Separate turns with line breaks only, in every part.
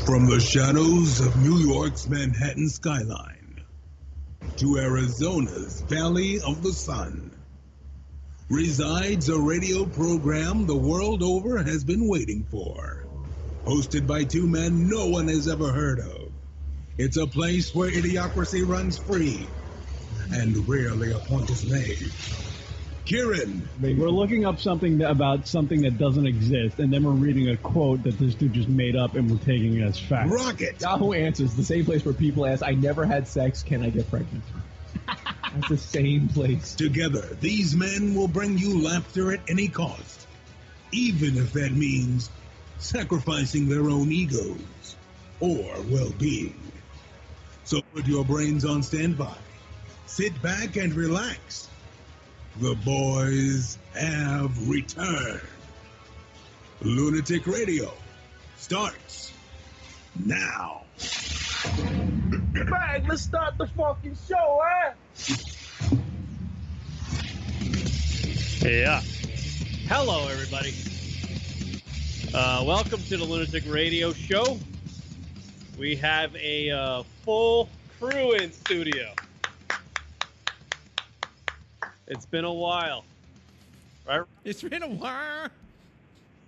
From the shadows of New York's Manhattan skyline to Arizona's Valley of the Sun resides a radio program the world over has been waiting for. Hosted by two men no one has ever heard of. It's a place where idiocracy runs free and rarely a point is made. Kieran.
We're looking up something about something that doesn't exist, and then we're reading a quote that this dude just made up, and we're taking it as fact.
Rocket.
Yahoo Answers, the same place where people ask, I never had sex, can I get pregnant? That's the same place.
Together, these men will bring you laughter at any cost, even if that means sacrificing their own egos or well-being. So put your brains on standby. Sit back and relax. The boys have returned. Lunatic Radio starts now.
Bang, let's start the fucking show, eh?
Yeah. Hello, everybody. Welcome to the Lunatic Radio Show. We have a full crew in studio. It's been a while, right?
It's been a while.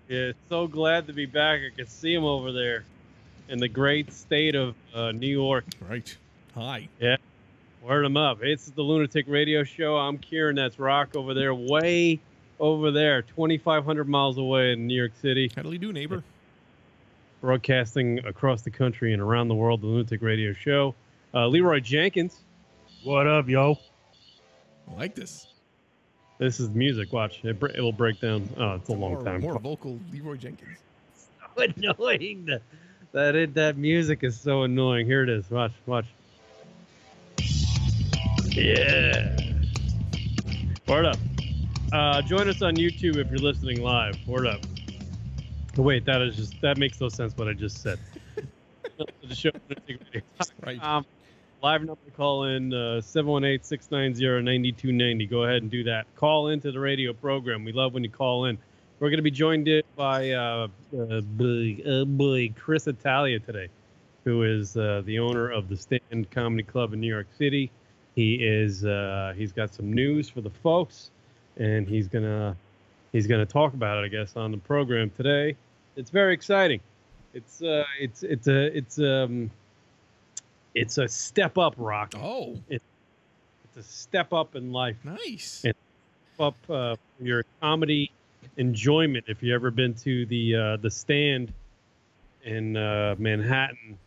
Yeah, so glad to be back. I can see him over there in the great state of New York.
Right. Hi.
Yeah. Word him up. It's the Lunatic Radio Show. I'm Kieran. That's Rock over there, way over there, 2,500 miles away in New York City.
How do you do, neighbor?
Broadcasting across the country and around the world, the Lunatic Radio Show. Leroy Jenkins. What up, yo?
I like this.
This is music. Watch. It'll break down. Oh, it's a long time.
More vocal Leroy Jenkins.
So annoying. That music is so annoying. Here it is. Watch. Yeah. Word up. Join us on YouTube if you're listening live. Word up. Wait, that makes no sense what I just said. The show.
Right.
Live number to call in 718-690-9290. Go ahead and do that. Call into the radio program. We love when you call in. We're going to be joined by Chris Italia today, who is the owner of the Stand Comedy Club in New York City. He's got some news for the folks, and he's gonna talk about it, I guess, on the program today. It's very exciting. It's a step up, Rock.
Oh.
It's a step up in life.
Nice.
It's a step up your comedy enjoyment. If you've ever been to the Stand in Manhattan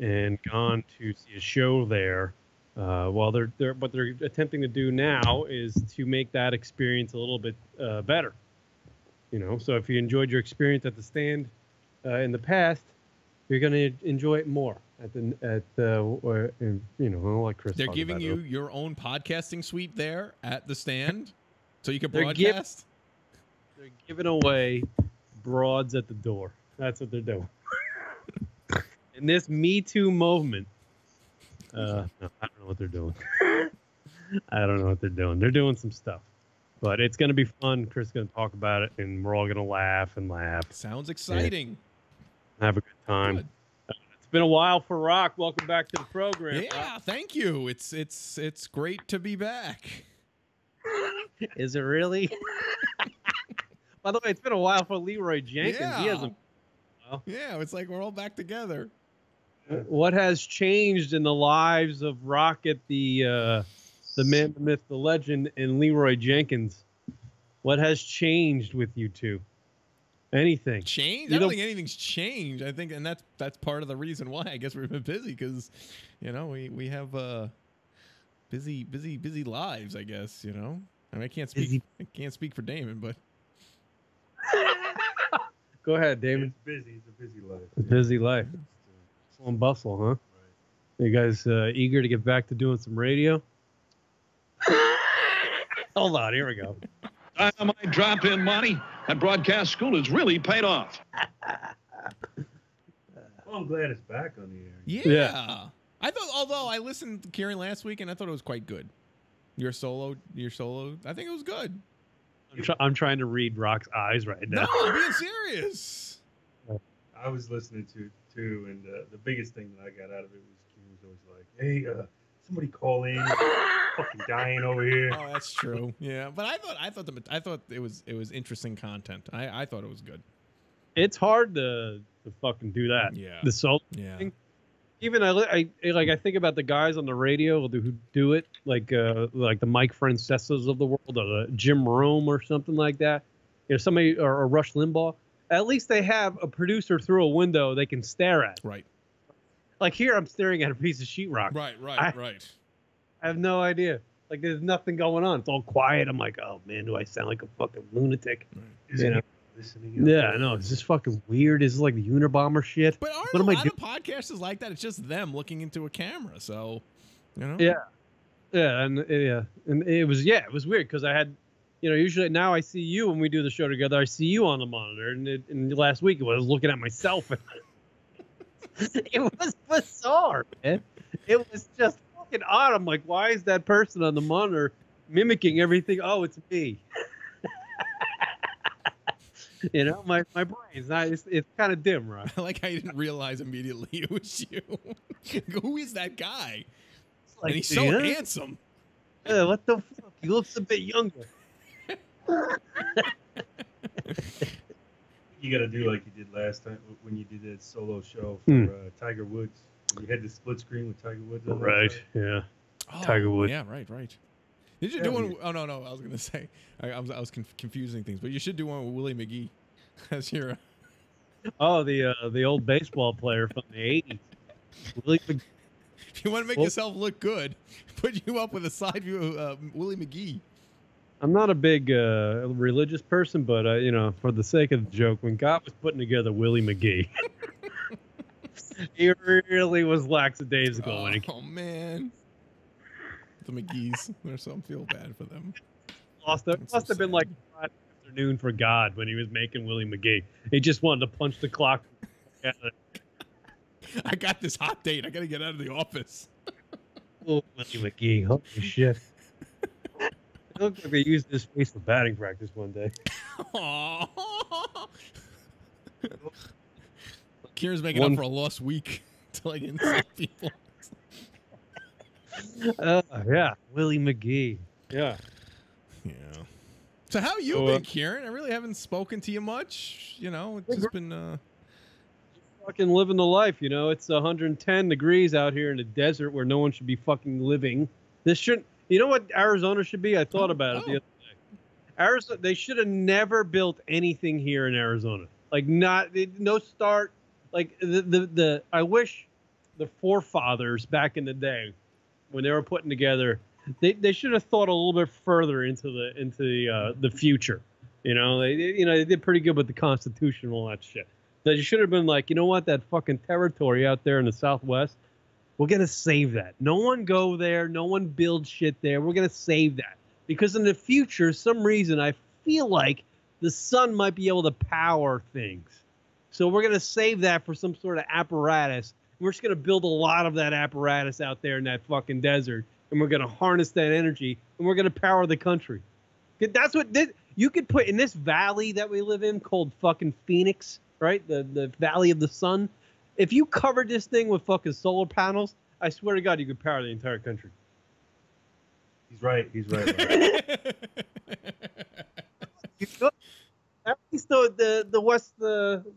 and gone to see a show there, what they're attempting to do now is to make that experience a little bit better. You know, so if you enjoyed your experience at the Stand in the past, you're going to enjoy it more. I'll let Chris.
They're giving you your own podcasting suite there at the Stand, so you can broadcast.
They're giving away broads at the door. That's what they're doing. In this Me Too movement, no, I don't know what they're doing. I don't know what they're doing. They're doing some stuff, but it's going to be fun. Chris is going to talk about it, and we're all going to laugh and laugh.
Sounds exciting.
Have a good time.
Good.
It's been a while for Rock. Welcome back to the program.
Yeah, thank you. It's great to be back.
Is it really? By the way, it's been a while for Leroy Jenkins.
Yeah.
He hasn't. Well,
Yeah, it's like we're all back together.
what has changed in the lives of Rocket, the man, the myth, the legend, and Leroy Jenkins? What has changed with you two? Anything?
Change? I don't think anything's changed. I think, and that's part of the reason why. I guess we've been busy because, we have busy lives. I guess I mean, I can't speak for Damon, but
go ahead, Damon.
It's busy. It's a busy life.
It's a busy life. Hustle and bustle, huh? Right. You guys eager to get back to doing some radio? Hold on, here we go.
Dynamite drop-in money at broadcast school has really paid off.
Well, I'm glad it's back on the air.
yeah. I thought, although I listened to Kieran last week and I thought it was quite good. Your solo, I think it was good.
I'm trying to read Rock's eyes right now.
No, I'm being serious.
I was listening to it too, and the biggest thing that I got out of it was Q was always like, "Hey, somebody call in, fucking dying over here."
Oh, that's true. Yeah, but I thought it was interesting content. I thought it was good.
It's hard to fucking do that.
Yeah.
The solo
Yeah.
thing. Even I think about the guys on the radio who do it, like the Mike Francesas of the world, or the Jim Rome or something like that. You know, somebody or Rush Limbaugh. At least they have a producer through a window they can stare at.
Right.
Like here, I'm staring at a piece of sheetrock.
Right.
I have no idea. Like there's nothing going on. It's all quiet. I'm like, oh man, do I sound like a fucking lunatic?
Isn't
You know?
he listening?
Yeah, I know. It's just fucking weird. It's like the Unabomber shit.
But aren't
What
a
am I
lot of podcasters like that? It's just them looking into a camera. So, you know.
Yeah, and it was weird because I had, you know, usually now I see you when we do the show together. I see you on the monitor, and last week I was looking at myself. It was bizarre, man. It was just fucking odd. I'm like, why is that person on the monitor mimicking everything? Oh, it's me. You know, my brain's not. It's kind of dim, right?
I like how you didn't realize immediately it was you. Who is that guy?
Like,
And he's so
yeah?
handsome.
What the fuck? He looks a bit younger.
You got to do like you did last time when you did that solo show for Tiger Woods. You had the split screen with Tiger Woods on
Right.
that
Yeah.
Oh,
Tiger Woods.
Yeah, right. Did you do one? Oh, no. I was going to say, I was confusing things, but you should do one with Willie McGee as your.
Oh, the old baseball player from the '80s. Willie McGee.
If you want to make yourself look good, put you up with a side view of Willie McGee.
I'm not a big religious person, but you know, for the sake of the joke, when God was putting together Willie McGee, he really was lackadaisical when he
Oh man, the McGees. There's some feel bad for them.
lost it. Must have been like Friday afternoon for God when he was making Willie McGee. He just wanted to punch the clock.
I got this hot date. I got to get out of the office.
Oh, Willie McGee. Holy shit. It looked like they used his face for batting practice one day.
Aww. Kieran's making up for a lost week till I can see people.
Yeah, Willie McGee. Yeah.
Yeah. So how you
So,
been, Kieran? I really haven't spoken to you much. You know, it's just been.
Fucking living the life, you know. It's 110 degrees out here in the desert where no one should be fucking living. This shouldn't. You know what Arizona should be? I thought about it the other day. Arizona. They should have never built anything here in Arizona. Like no start. Like the I wish the forefathers back in the day when they were putting together, they should have thought a little bit further into the future. You know, they did pretty good with the Constitution and all that shit. They should have been like, you know what, that fucking territory out there in the Southwest, we're going to save that. No one go there. No one build shit there. We're going to save that. Because in the future, some reason, I feel like the sun might be able to power things. So we're going to save that for some sort of apparatus. We're just going to build a lot of that apparatus out there in that fucking desert. And we're going to harness that energy. And we're going to power the country. That's what you could put in this valley that we live in called fucking Phoenix, right? The Valley of the Sun. If you covered this thing with fucking solar panels, I swear to God, you could power the entire country.
He's right.
You could. At least the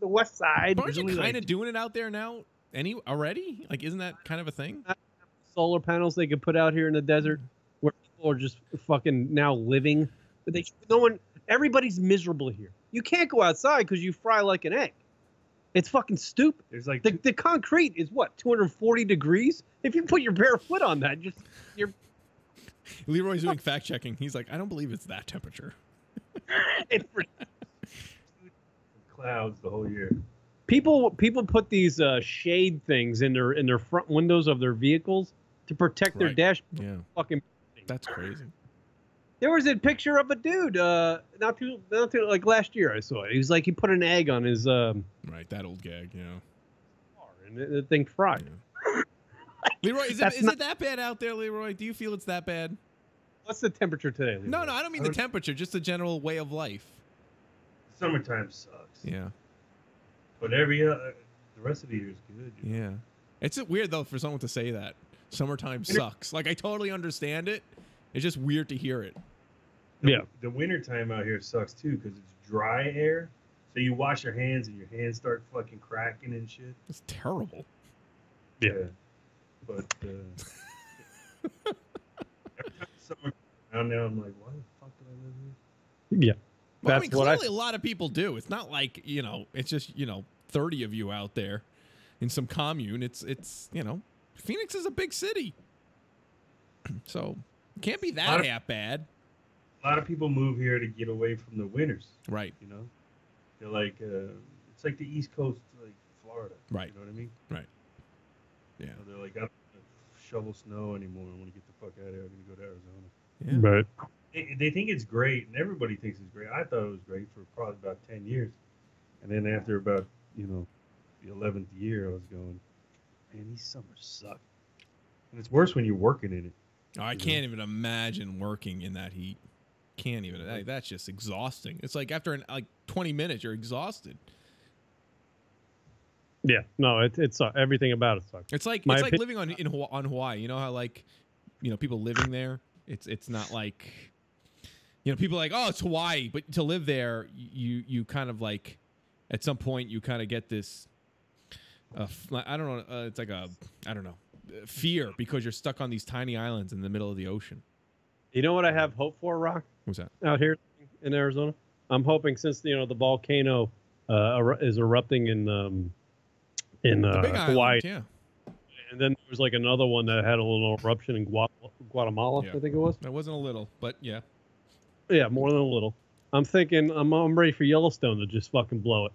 west side.
Aren't you kind of doing it out there now? Already? Like, isn't that kind of a thing?
Solar panels they could put out here in the desert where people are just fucking now living. But everybody's miserable here. You can't go outside because you fry like an egg. It's fucking stupid.
There's like
the concrete is what, 240 degrees? If you put your bare foot on that, you're.
Leroy's doing fact checking. He's like, I don't believe it's that temperature.
It's pretty.
Clouds the whole year.
People put these shade things in their front windows of their vehicles to protect their dashboard.
Yeah.
Fucking.
That's crazy.
There was a picture of a dude not too like last year I saw it. He was like he put an egg on his
right, that old gag, yeah.
car and the thing fried.
Yeah. Leroy, is it that bad out there, Leroy? Do you feel it's that bad?
What's the temperature today, Leroy?
No, I don't mean the temperature, just the general way of life.
Summertime sucks.
Yeah.
But every other, the rest of the year is good. You know?
Yeah. It's weird though for someone to say that. Summertime sucks. Like I totally understand it. It's just weird to hear it.
Yeah.
The winter time out here sucks too because it's dry air. So you wash your hands and your hands start fucking cracking and shit.
It's terrible.
Yeah.
But every time summer around now, I'm like, why the fuck did I live here?
Yeah.
Well, I
That's
mean,
what
clearly a lot of people do. It's not like, it's just, 30 of you out there in some commune. It's Phoenix is a big city. So it can't be that half bad.
A lot of people move here to get away from the winters.
Right.
They're like, it's like the East Coast, like Florida.
Right.
You know what I mean?
Right. Yeah.
They're like, I don't want to shovel snow anymore. I want to get the fuck out of here. I'm going to go to Arizona.
Yeah.
Right.
They think it's great, and everybody thinks it's great. I thought it was great for probably about 10 years. And then after about, the 11th year, I was going, man, these summers suck. And it's worse when you're working in it.
Oh, I can't even imagine working in that heat. Can't even. That's just exhausting. It's like after 20 minutes, you're exhausted.
Yeah. No, it's everything about it sucks.
It's like living on Hawaii. You know how people living there. It's not like people are like, oh, it's Hawaii, but to live there, you kind of like at some point you kind of get this. I don't know. It's like fear because you're stuck on these tiny islands in the middle of the ocean.
You know what I have hope for, Rock?
What's that?
Out here in Arizona, I'm hoping since the volcano is erupting in
the big
Hawaii,
island, yeah.
And then there was like another one that had a little eruption in Guatemala.
Yeah.
I think it was.
That wasn't a little, but yeah.
Yeah, more than a little. I'm thinking I'm ready for Yellowstone to just fucking blow it.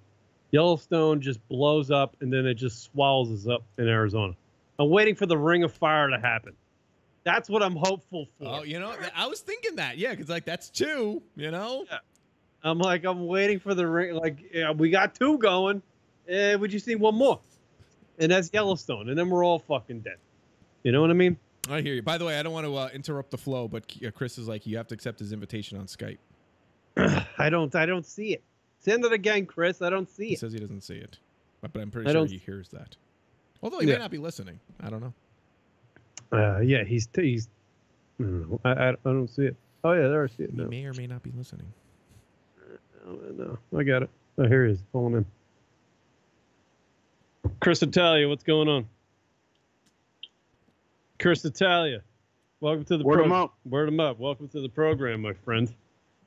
Yellowstone just blows up and then it just swallows us up in Arizona. I'm waiting for the Ring of Fire to happen. That's what I'm hopeful for.
Oh, I was thinking that. Yeah, because that's two,
Yeah. I'm waiting for the ring. We got two going. We just need one more. And that's Yellowstone. And then we're all fucking dead. You know what I mean?
I hear you. By the way, I don't want to interrupt the flow, but Chris is like, you have to accept his invitation on Skype.
I don't see it. Send it again, Chris. I don't see it.
He says he doesn't see it. But I'm pretty sure he hears that. Although he may not be listening. I don't know.
Yeah, he's. I don't see it. Oh yeah, there I see it now.
He may or may not be listening.
No, I got it. Oh, here he is. Calling in. Chris Italia, what's going on? Chris Italia, welcome to the
Word 'em up.
Word 'em up. Welcome to the program, my friend.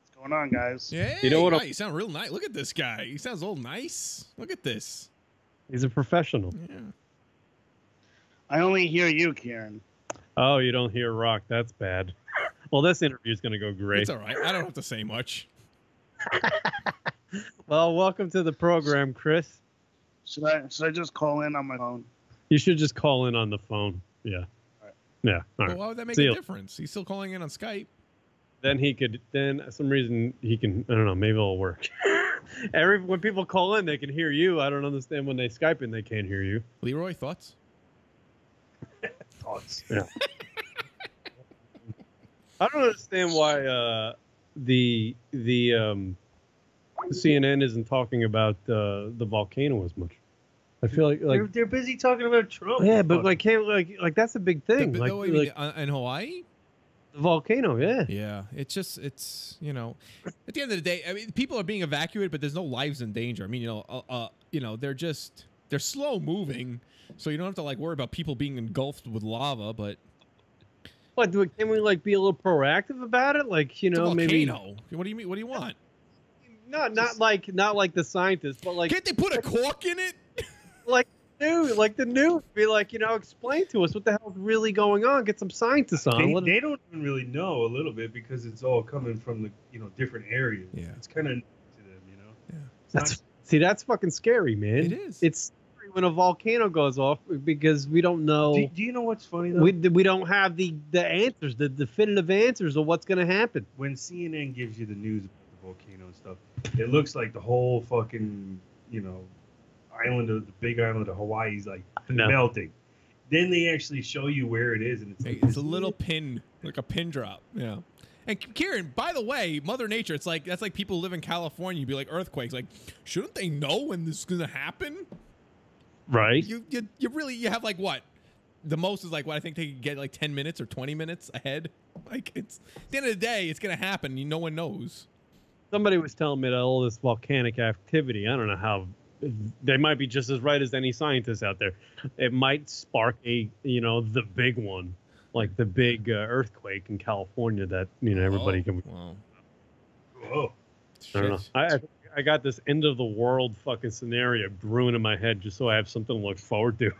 What's going on, guys?
Yeah,
you know what?
You sound real nice. Look at this guy. He sounds all nice. Look at this.
He's a professional.
Yeah.
I only hear you, Kieran.
Oh, you don't hear Rock. That's bad. Well, this interview is going to go great.
It's all right. I don't have to say much.
Well, welcome to the program, Chris.
Should I just call in on my phone?
You should just call in on the phone. Yeah.
Right.
Yeah. All
Well,
right.
why would that make
See
a
you.
difference? He's still calling in on Skype.
Then some reason he can, I don't know, maybe it'll work. When people call in, they can hear you. I don't understand when they Skype in, they can't hear you.
Leroy, thoughts?
Thoughts.
Yeah. I don't understand why the CNN isn't talking about the volcano as much. I feel like
They're busy talking about Trump.
yeah, but that's a big thing.
in Hawaii?
The volcano, yeah.
Yeah, it's at the end of the day, I mean, people are being evacuated, but there's no lives in danger. I mean, they're slow moving, so you don't have to worry about people being engulfed with lava. But
What can we be a little proactive about it?
it's a volcano.
Maybe
What do you mean? What do you want?
not like the scientists, but
Can't they put a cork in it?
the news be explain to us what the hell's really going on. Get some scientists on.
They don't even really know a little bit because it's all coming from the different areas.
Yeah.
It's kind of to them,
Yeah.
That's fucking scary, man.
It is.
It's scary when a volcano goes off because we don't know.
Do you know what's funny though?
We don't have the answers, the definitive answers of what's going to happen.
When CNN gives you the news about the volcano and stuff, it looks like the whole fucking the big island of Hawaii is melting. Then they actually show you where it is, and
It's a little pin, like a pin drop. Yeah. And Kieran, by the way, Mother Nature, that's like people who live in California. You'd be like earthquakes. Like, shouldn't they know when this is gonna happen?
Right.
You really you have like what? The most is like what I think they could get like 10 minutes or 20 minutes ahead. Like it's at the end of the day, it's gonna happen. No one knows.
Somebody was telling me that all this volcanic activity, I don't know how, they might be just as right as any scientist out there. It might spark the big one, like the big earthquake in California that, everybody can.
Wow.
Whoa.
I don't know. I got this end of the world fucking scenario brewing in my head just so I have something to look forward to.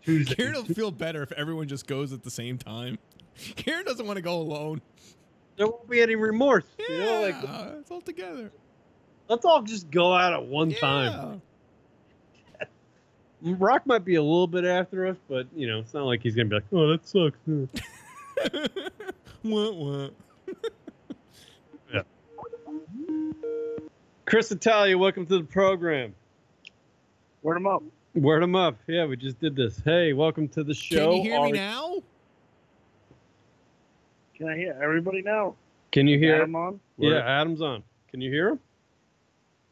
Tuesday.
Karen will feel better if everyone just goes at the same time. Karen doesn't want to go alone.
There won't be any remorse.
Yeah, it's all together.
Let's all just go out at one time. Rock might be a little bit after us, but it's not like he's gonna be like, "Oh, that sucks."
What?
Yeah. Chris Italia, welcome to the program.
Word 'em up.
Word 'em up. Yeah, we just did this. Hey, welcome to the show.
Can you hear me now?
Can I hear everybody now?
Can you hear
Adam on?
Yeah, Adam's on. Can you hear him?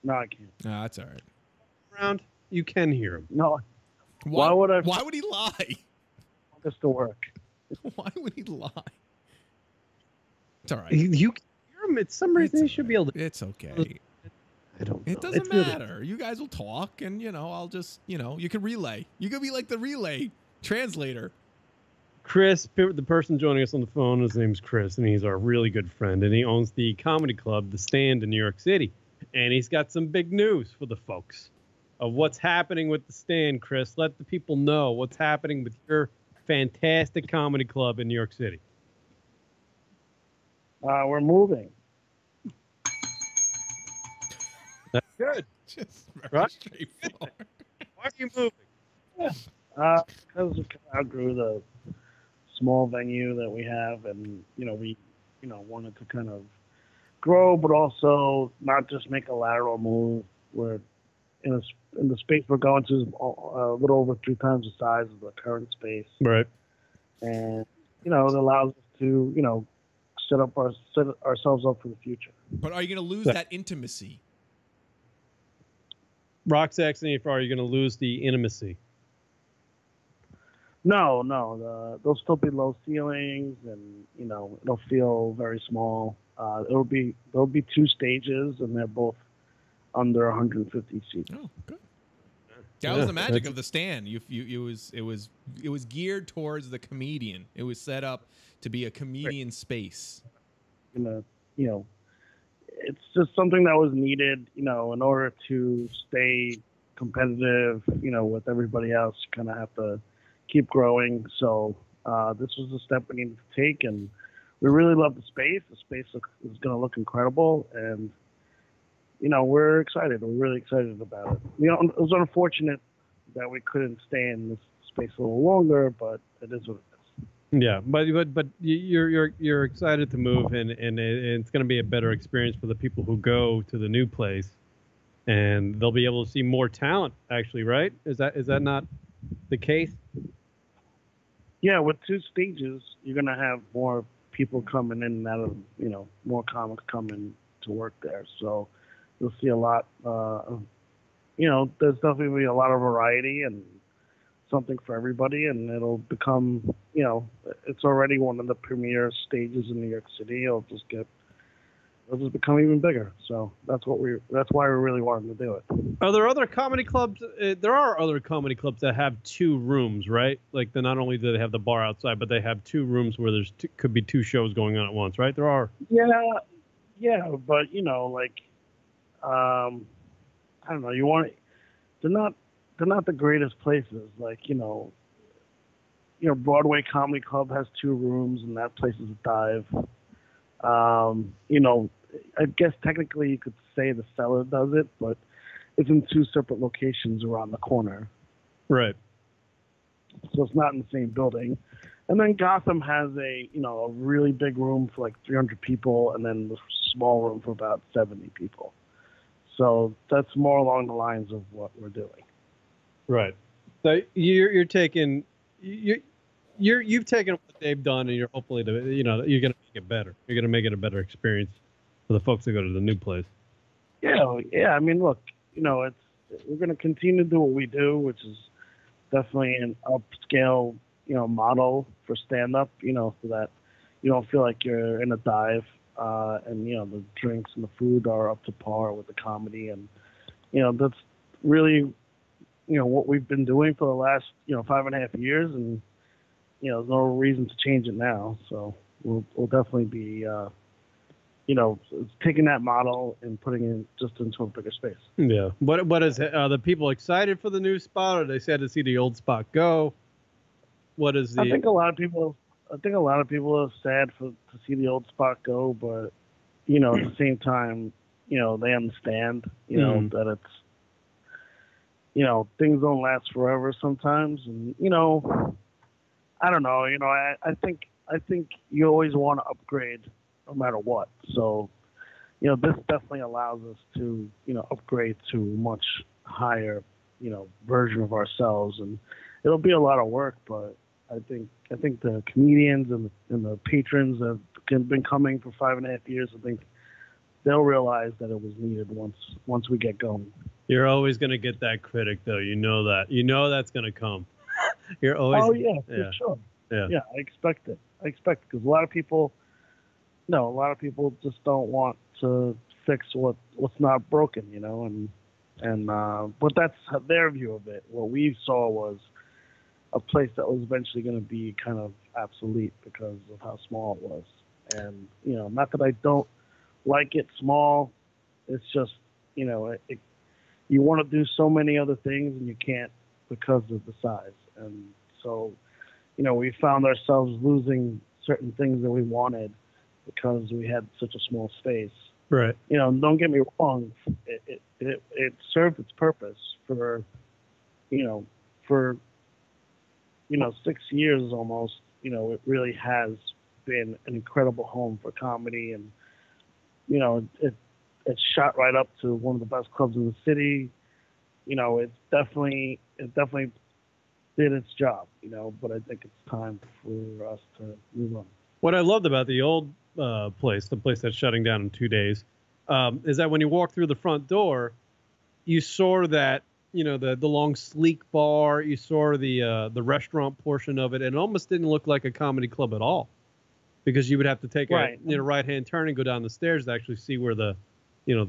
No, I can't.
No, that's all right.
Around, you can hear him.
No.
Why
would I?
Why would he lie?
This to work.
Why would he lie? It's all right.
You can hear him. It's some reason he should be able to.
It's okay.
I don't know.
It doesn't matter. You guys will talk, and I'll just you can relay. You could be like the relay translator.
Chris, the person joining us on the phone, his name's Chris, and he's our really good friend, and he owns the comedy club, The Stand in New York City, and he's got some big news for the folks of what's happening with The Stand. Chris, let the people know what's happening with your fantastic comedy club in New York City.
We're moving.
That's good.
Just very
Right?
straightforward.
Why are you moving?
Because we outgrew the small venue that we have, and we wanted to kind of grow, but also not just make a lateral move. We're in the space we're going to is a little over 3 times the size of the current space,
Right.
and it allows us to set ourselves up for the future.
But are you going to lose that intimacy?
Rock's asking if are you going to lose the intimacy?
No. There'll still be low ceilings, and it'll feel very small. There'll be 2 stages, and they're both under 150 seats.
Oh, good. That was the magic of The Stand. It was geared towards the comedian. It was set up to be a comedian space.
It's just something that was needed, in order to stay competitive, with everybody else. You kind of have to keep growing. So this was the step we needed to take, and we really love the space. The space is going to look incredible, and we're excited. We're really excited about it. It was unfortunate that we couldn't stay in this space a little longer, but it is what it is.
Yeah, but you're excited to move, and it's going to be a better experience for the people who go to the new place, and they'll be able to see more talent. Actually, right? Is that not the case?
Yeah, with 2 stages, you're going to have more people coming in and out of, more comics coming to work there. So you'll see a lot. There's definitely a lot of variety and something for everybody, and it'll become, it's already one of the premier stages in New York City. It'll just become even bigger. So that's why we really wanted to do it.
Are there other comedy clubs? There are other comedy clubs that have 2 rooms, right? Like not only do they have the bar outside, but they have 2 rooms where could be 2 shows going on at once, right? There are.
Yeah, but I don't know. They're not the greatest places. Like Broadway Comedy Club has 2 rooms, and that place is a dive. I guess technically you could say the Cellar does it, but it's in 2 separate locations around the corner.
Right.
So it's not in the same building. And then Gotham has a really big room for like 300 people, and then the small room for about 70 people. So that's more along the lines of what we're doing.
Right. So you've taken what they've done, and you're hopefully you're going to make it better. You're going to make it a better experience for the folks that go to the new place.
Yeah. I mean, look, we're gonna continue to do what we do, which is definitely an upscale, model for stand up, so that you don't feel like you're in a dive, and the drinks and the food are up to par with the comedy, and that's really what we've been doing for the last 5.5 years, and there's no reason to change it now. So we'll definitely be taking that model and putting it just into a bigger space.
Yeah. What is it? Are the people excited for the new spot, or are they sad to see the old spot go? What is the?
I think a lot of people are sad to see the old spot go, but at the same time, they understand, that it's, things don't last forever sometimes, and I don't know, I think you always want to upgrade no matter what. So, this definitely allows us to, upgrade to a much higher, version of ourselves, and it'll be a lot of work, but I think the comedians and the patrons that have been coming for 5.5 years, I think they'll realize that it was needed once we get going.
You're always going to get that critic, though. You know that. You know that's going to come. You're always.
Oh yeah, for sure. Yeah, I expect it. Because a lot of people just don't want to fix what's not broken, and but that's their view of it. What we saw was a place that was eventually going to be kind of obsolete because of how small it was. And, not that I don't like it small. It's just, you want to do so many other things and you can't because of the size. And so, we found ourselves losing certain things that we wanted because we had such a small space.
Right.
Don't get me wrong. It served its purpose for 6 years almost. It really has been an incredible home for comedy, and it shot right up to one of the best clubs in the city. It definitely did its job. But I think it's time for us to move on.
What I loved about the old place, the place that's shutting down in 2 days, is that when you walk through the front door, you saw that. The long sleek bar. You saw the restaurant portion of it, and it almost didn't look like a comedy club at all, because you would have to take a right-hand turn and go down the stairs to actually see where the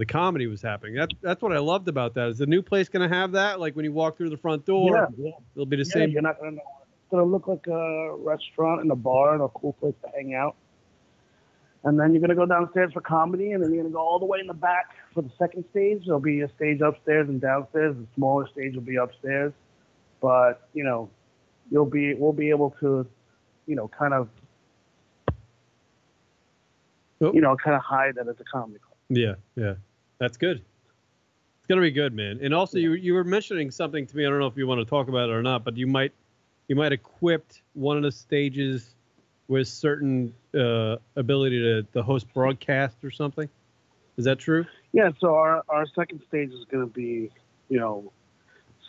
comedy was happening. That's what I loved about that. Is the new place going to have that? Like when you walk through the front door, it'll be the same.
You're not going to know. It's going to look like a restaurant and a bar and a cool place to hang out. And then you're going to go downstairs for comedy, and then you're going to go all the way in the back for the second stage. There'll be a stage upstairs and downstairs. The smaller stage will be upstairs. But, we'll be able to, kind of hide that it's a comedy club.
Yeah. That's good. It's going to be good, man. And also, you were mentioning something to me. I don't know if you want to talk about it or not, but you might equip one of the stages with certain ability to host broadcast or something. Is that true?
Yeah, so our second stage is going to be,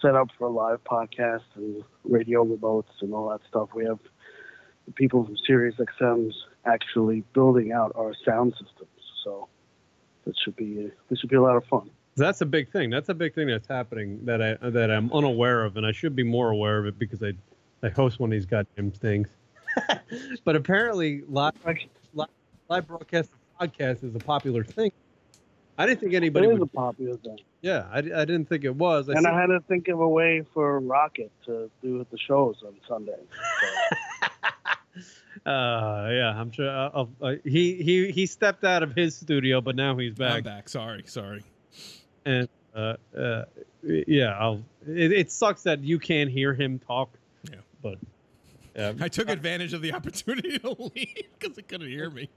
set up for live podcasts and radio remotes and all that stuff. We have the people from SiriusXM's actually building out our sound systems. So this should be a lot of fun.
That's a big thing. That's a big thing that's happening that I'm unaware of, and I should be more aware of it because I host one of these goddamn things. But apparently, live broadcast podcast is a popular thing. I didn't think anybody
It is a popular thing.
Yeah, I didn't think it was.
I had to think of a way for Rocket to do the shows on Sunday. So.
Yeah, I'm sure. He stepped out of his studio, but now he's back.
I'm back. Sorry.
And yeah, it sucks that you can't hear him talk.
Yeah,
but.
I took advantage of the opportunity to leave because he couldn't hear me.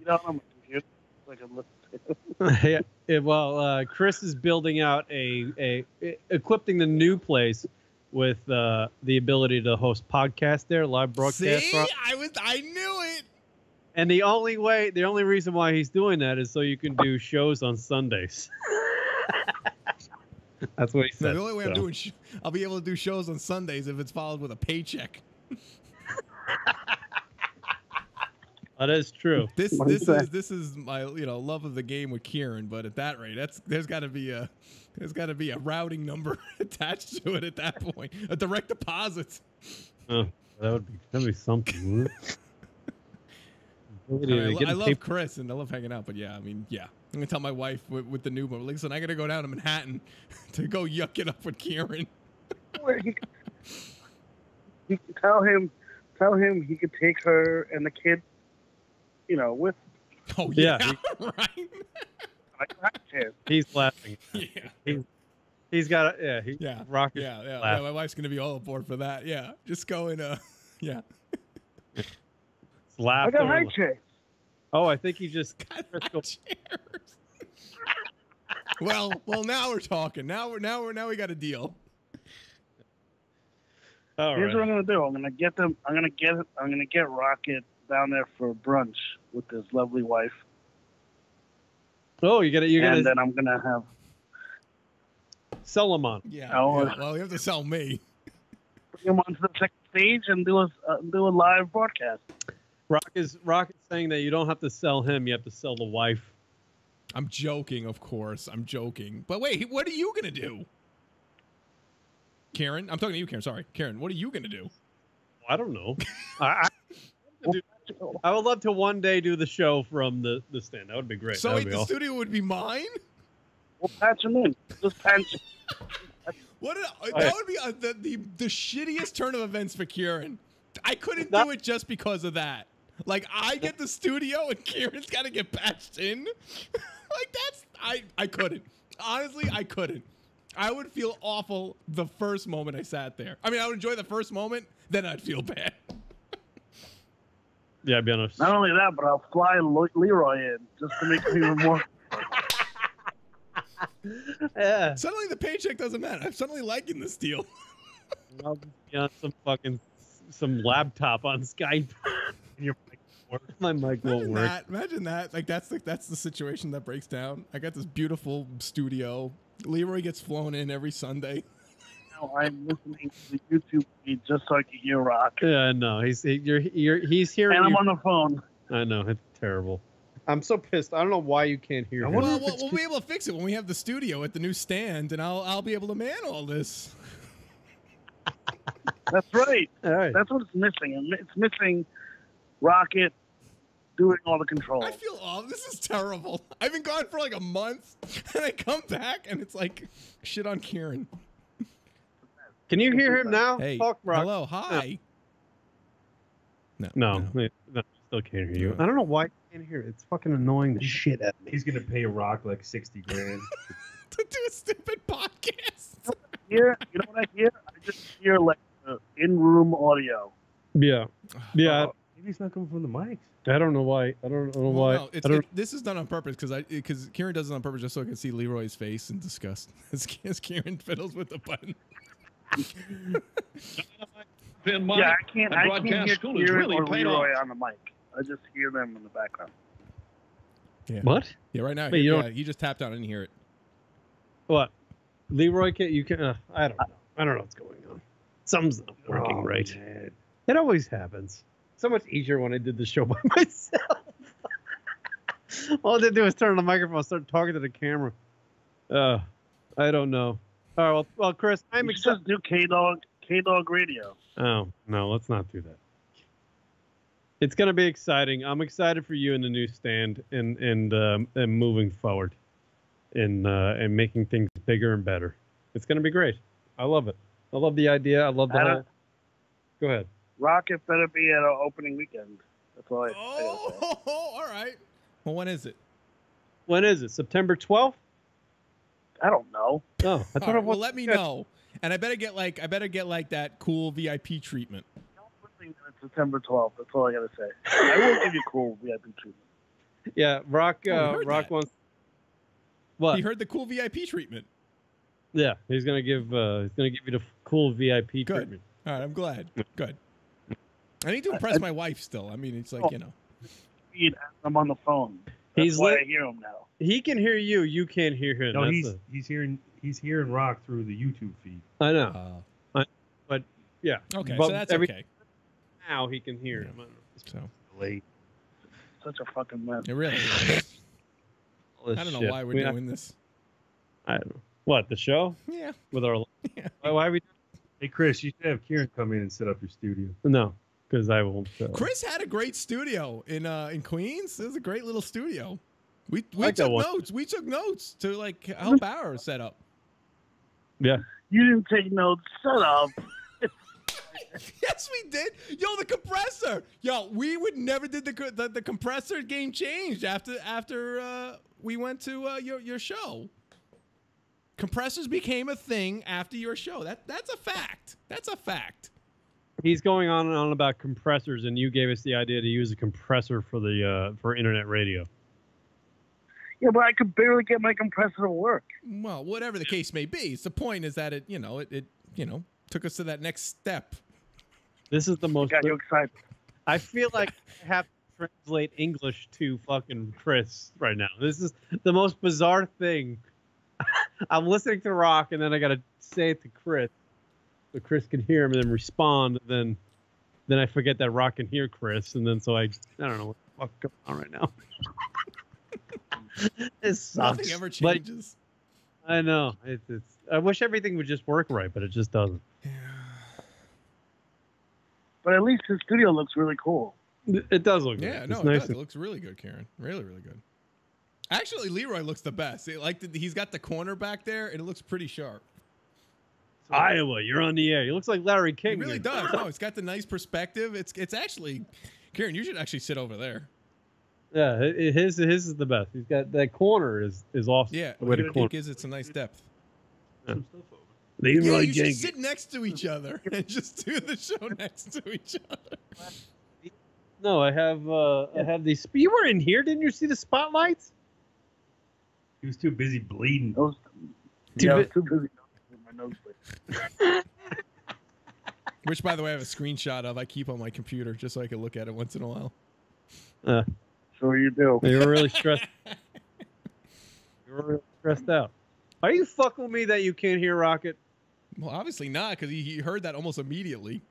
I'm a computer. Like I'm listening.
Yeah. Well, Chris is building out equipping the new place with the ability to host podcasts there, live broadcast.
See, I knew it.
And the only reason why he's doing that is so you can do shows on Sundays. That's what he said.
The only way I'm doing, I'll be able to do shows on Sundays if it's followed with a paycheck.
That is true.
This
What do you say?
this is my love of the game with Kieran, but at that rate, there's got to be a routing number attached to it at that point. A direct deposit.
Oh, that'd be something.
I love Chris and I love hanging out, but yeah, I mean, yeah. I'm gonna tell my wife with the new one. Listen, I gotta go down to Manhattan to go yuck it up with Kieran.
You can tell him he could take her and the kid, with.
Oh yeah,
Yeah.
right.
He's laughing.
Yeah.
He's got Rocket.
Yeah. My wife's gonna be all aboard for that. Yeah, just going. Yeah.
I got high chairs.
Oh, I think he just.
Well, now we're talking. Now we got a deal.
All
Here's what
right.
I'm gonna do. I'm gonna get Rocket down there for brunch with his lovely wife,
Oh, you're
and
gonna
then I'm gonna have.
sell him on.
Yeah.
Oh,
Well, you have to sell me.
Bring him onto the second stage and do a live broadcast.
Rock is saying that you don't have to sell him; you have to sell the wife.
I'm joking, of course. I'm joking. But wait, what are you gonna do? Karen, I'm talking to you, Karen. Sorry, Karen. What are you gonna do?
I don't know. I would love to one day do the show from the stand. That would be great.
So
That would
wait,
be
the
awesome.
studio would be mine?
We'll patch him in. Just patch.
That would be the shittiest turn of events for Kieran. I couldn't do it just because of that. Like, I get the studio and Kieran's got to get patched in. Like, I couldn't. Honestly, I couldn't. I would feel awful the first moment I sat there. I mean, I would enjoy the first moment, then I'd feel bad.
Yeah, be honest.
Not only that, but I'll fly Leroy in just to make him even more.
Yeah.
Suddenly the paycheck doesn't matter. I'm suddenly liking this deal.
I'll be on some laptop on Skype. And your mic won't work. My mic won't work.
Imagine that. Like, that's the situation that breaks down. I got this beautiful studio. Leroy gets flown in every Sunday.
Now I'm listening to the YouTube feed just so I can hear Rock.
Yeah, no, he's hearing.
And I'm
you.
on the phone.
I know, it's terrible. I'm so pissed. I don't know why you can't hear him.
Well, we'll be able to fix it when we have the studio at the new stand, and I'll be able to man all this.
That's right.
All right.
That's what it's missing. It's missing Rocket doing all the controls.
I feel awful. This is terrible. I've been gone for like a month, and I come back, and it's like shit on Kieran.
Can you hear him now?
Hey,
Talk, Rock.
hello, hi.
No, still can't hear you. I don't know why you can't hear it. It's fucking annoying the shit out of me.
He's gonna pay Rock like $60 grand.
To do a stupid podcast.
You know what I hear? I just hear like in-room audio.
Yeah, yeah.
Maybe he's not coming from the mics.
I don't know why. I don't know why.
No, this is done on purpose because Kieran does it on purpose just so I can see Leroy's face in disgust as Kieran fiddles with the button.
Yeah, I can't hear
school is
Kieran
really
or
paid
Leroy
off.
on the mic. I just hear them in the background.
Yeah.
What?
Yeah, right now.
Wait, you don't-
He just tapped out. I didn't hear it.
What? Leroy can't. You can. I don't know. I don't know what's going on. Something's not working right.
Man.
It always happens. So much easier when I did the show by myself. All I had to do was turn on the microphone, start talking to the camera. I don't know. All right, well, Chris, I'm excited.
Just do K-Dog Radio.
Oh no, let's not do that. It's gonna be exciting. I'm excited for you in the new stand and moving forward, and making things bigger and better. It's gonna be great. I love it. I love the idea. I love the whole. Go ahead.
Rocket better be at our opening weekend. That's all I gotta say.
All right. Well, when is it?
When is it? September 12th?
I don't know.
Oh, I
All
thought
right,
it was.
well, let me know. And I better get like that cool VIP treatment.
It's September 12th. That's all I gotta say. I will give you cool VIP treatment.
Yeah, Rock.
heard
Rock
that.
wants. What?
He heard the cool VIP treatment.
Yeah, he's gonna give you the cool VIP
Good.
treatment.
All right, I'm glad. Good. I need to impress my wife still. I mean, it's like, you know.
I'm on the phone. That's
He's
why
lit-
I hear him now.
He can hear you. You can't hear him.
No,
That's
he's hearing Rock through the YouTube feed.
I know. But yeah.
Okay,
But
so that's
every-
okay.
Now he can hear him. I don't know.
So
Late.
such a fucking mess.
It really is.
All this
I don't know
shit.
why we're doing this.
I don't know. What, the show?
Yeah.
With our.
Yeah.
Why are we?
Hey, Chris, you should have Kieran come in and set up your studio.
No, because I won't.
Chris had a great studio in Queens. It was a great little studio. We
like that
took
one.
notes. We took notes to like help our setup.
Yeah.
You didn't take notes. Shut up.
Yes, we did. Yo, the compressor. Yo, we would never did the compressor game changed after we went to your show. Compressors became a thing after your show. That's a fact. That's a fact.
He's going on and on about compressors, and you gave us the idea to use a compressor for the for internet radio.
Yeah, but I could barely get my compressor to work.
Well, whatever the case may be, the point is that it took us to that next step.
This is the most.
Got you excited.
I feel like I have to translate English to fucking Chris right now. This is the most bizarre thing. I'm listening to Rock, and then I gotta say it to Chris, so Chris can hear him and then respond. And then I forget that Rock can hear Chris, and then so I don't know what the fuck going on right now. It sucks.
Nothing ever changes.
But I know. It's. I wish everything would just work right, but it just doesn't.
Yeah.
But at least his studio looks really cool.
It does look.
Yeah,
good.
no,
It's
it
nice
does.
and-
It looks really good, Karen. Really, really good. Actually, Leroy looks the best. He's got the corner back there, and it looks pretty sharp.
Iowa, you're on the air. He looks like Larry
It
King.
really does. No, it's got the nice perspective. It's actually, Karen, you should actually sit over there.
Yeah, his is the best. He's got that corner is awesome.
Yeah,
The way the corner.
it gives it some nice depth.
Some stuff over.
Yeah, you should sit next to each other and just do the show next to each other.
No, I have these. You were in here, didn't you see the spotlights?
He was too busy bleeding.
Those,
Too
yeah, I
bi-
was too busy with my nose.
Which, by the way, I have a screenshot of. I keep on my computer just so I can look at it once in a while.
Sure you do.
You were really stressed. You were really stressed out. Are you fucking with me that you can't hear Rocket?
Well, obviously not, because he heard that almost immediately.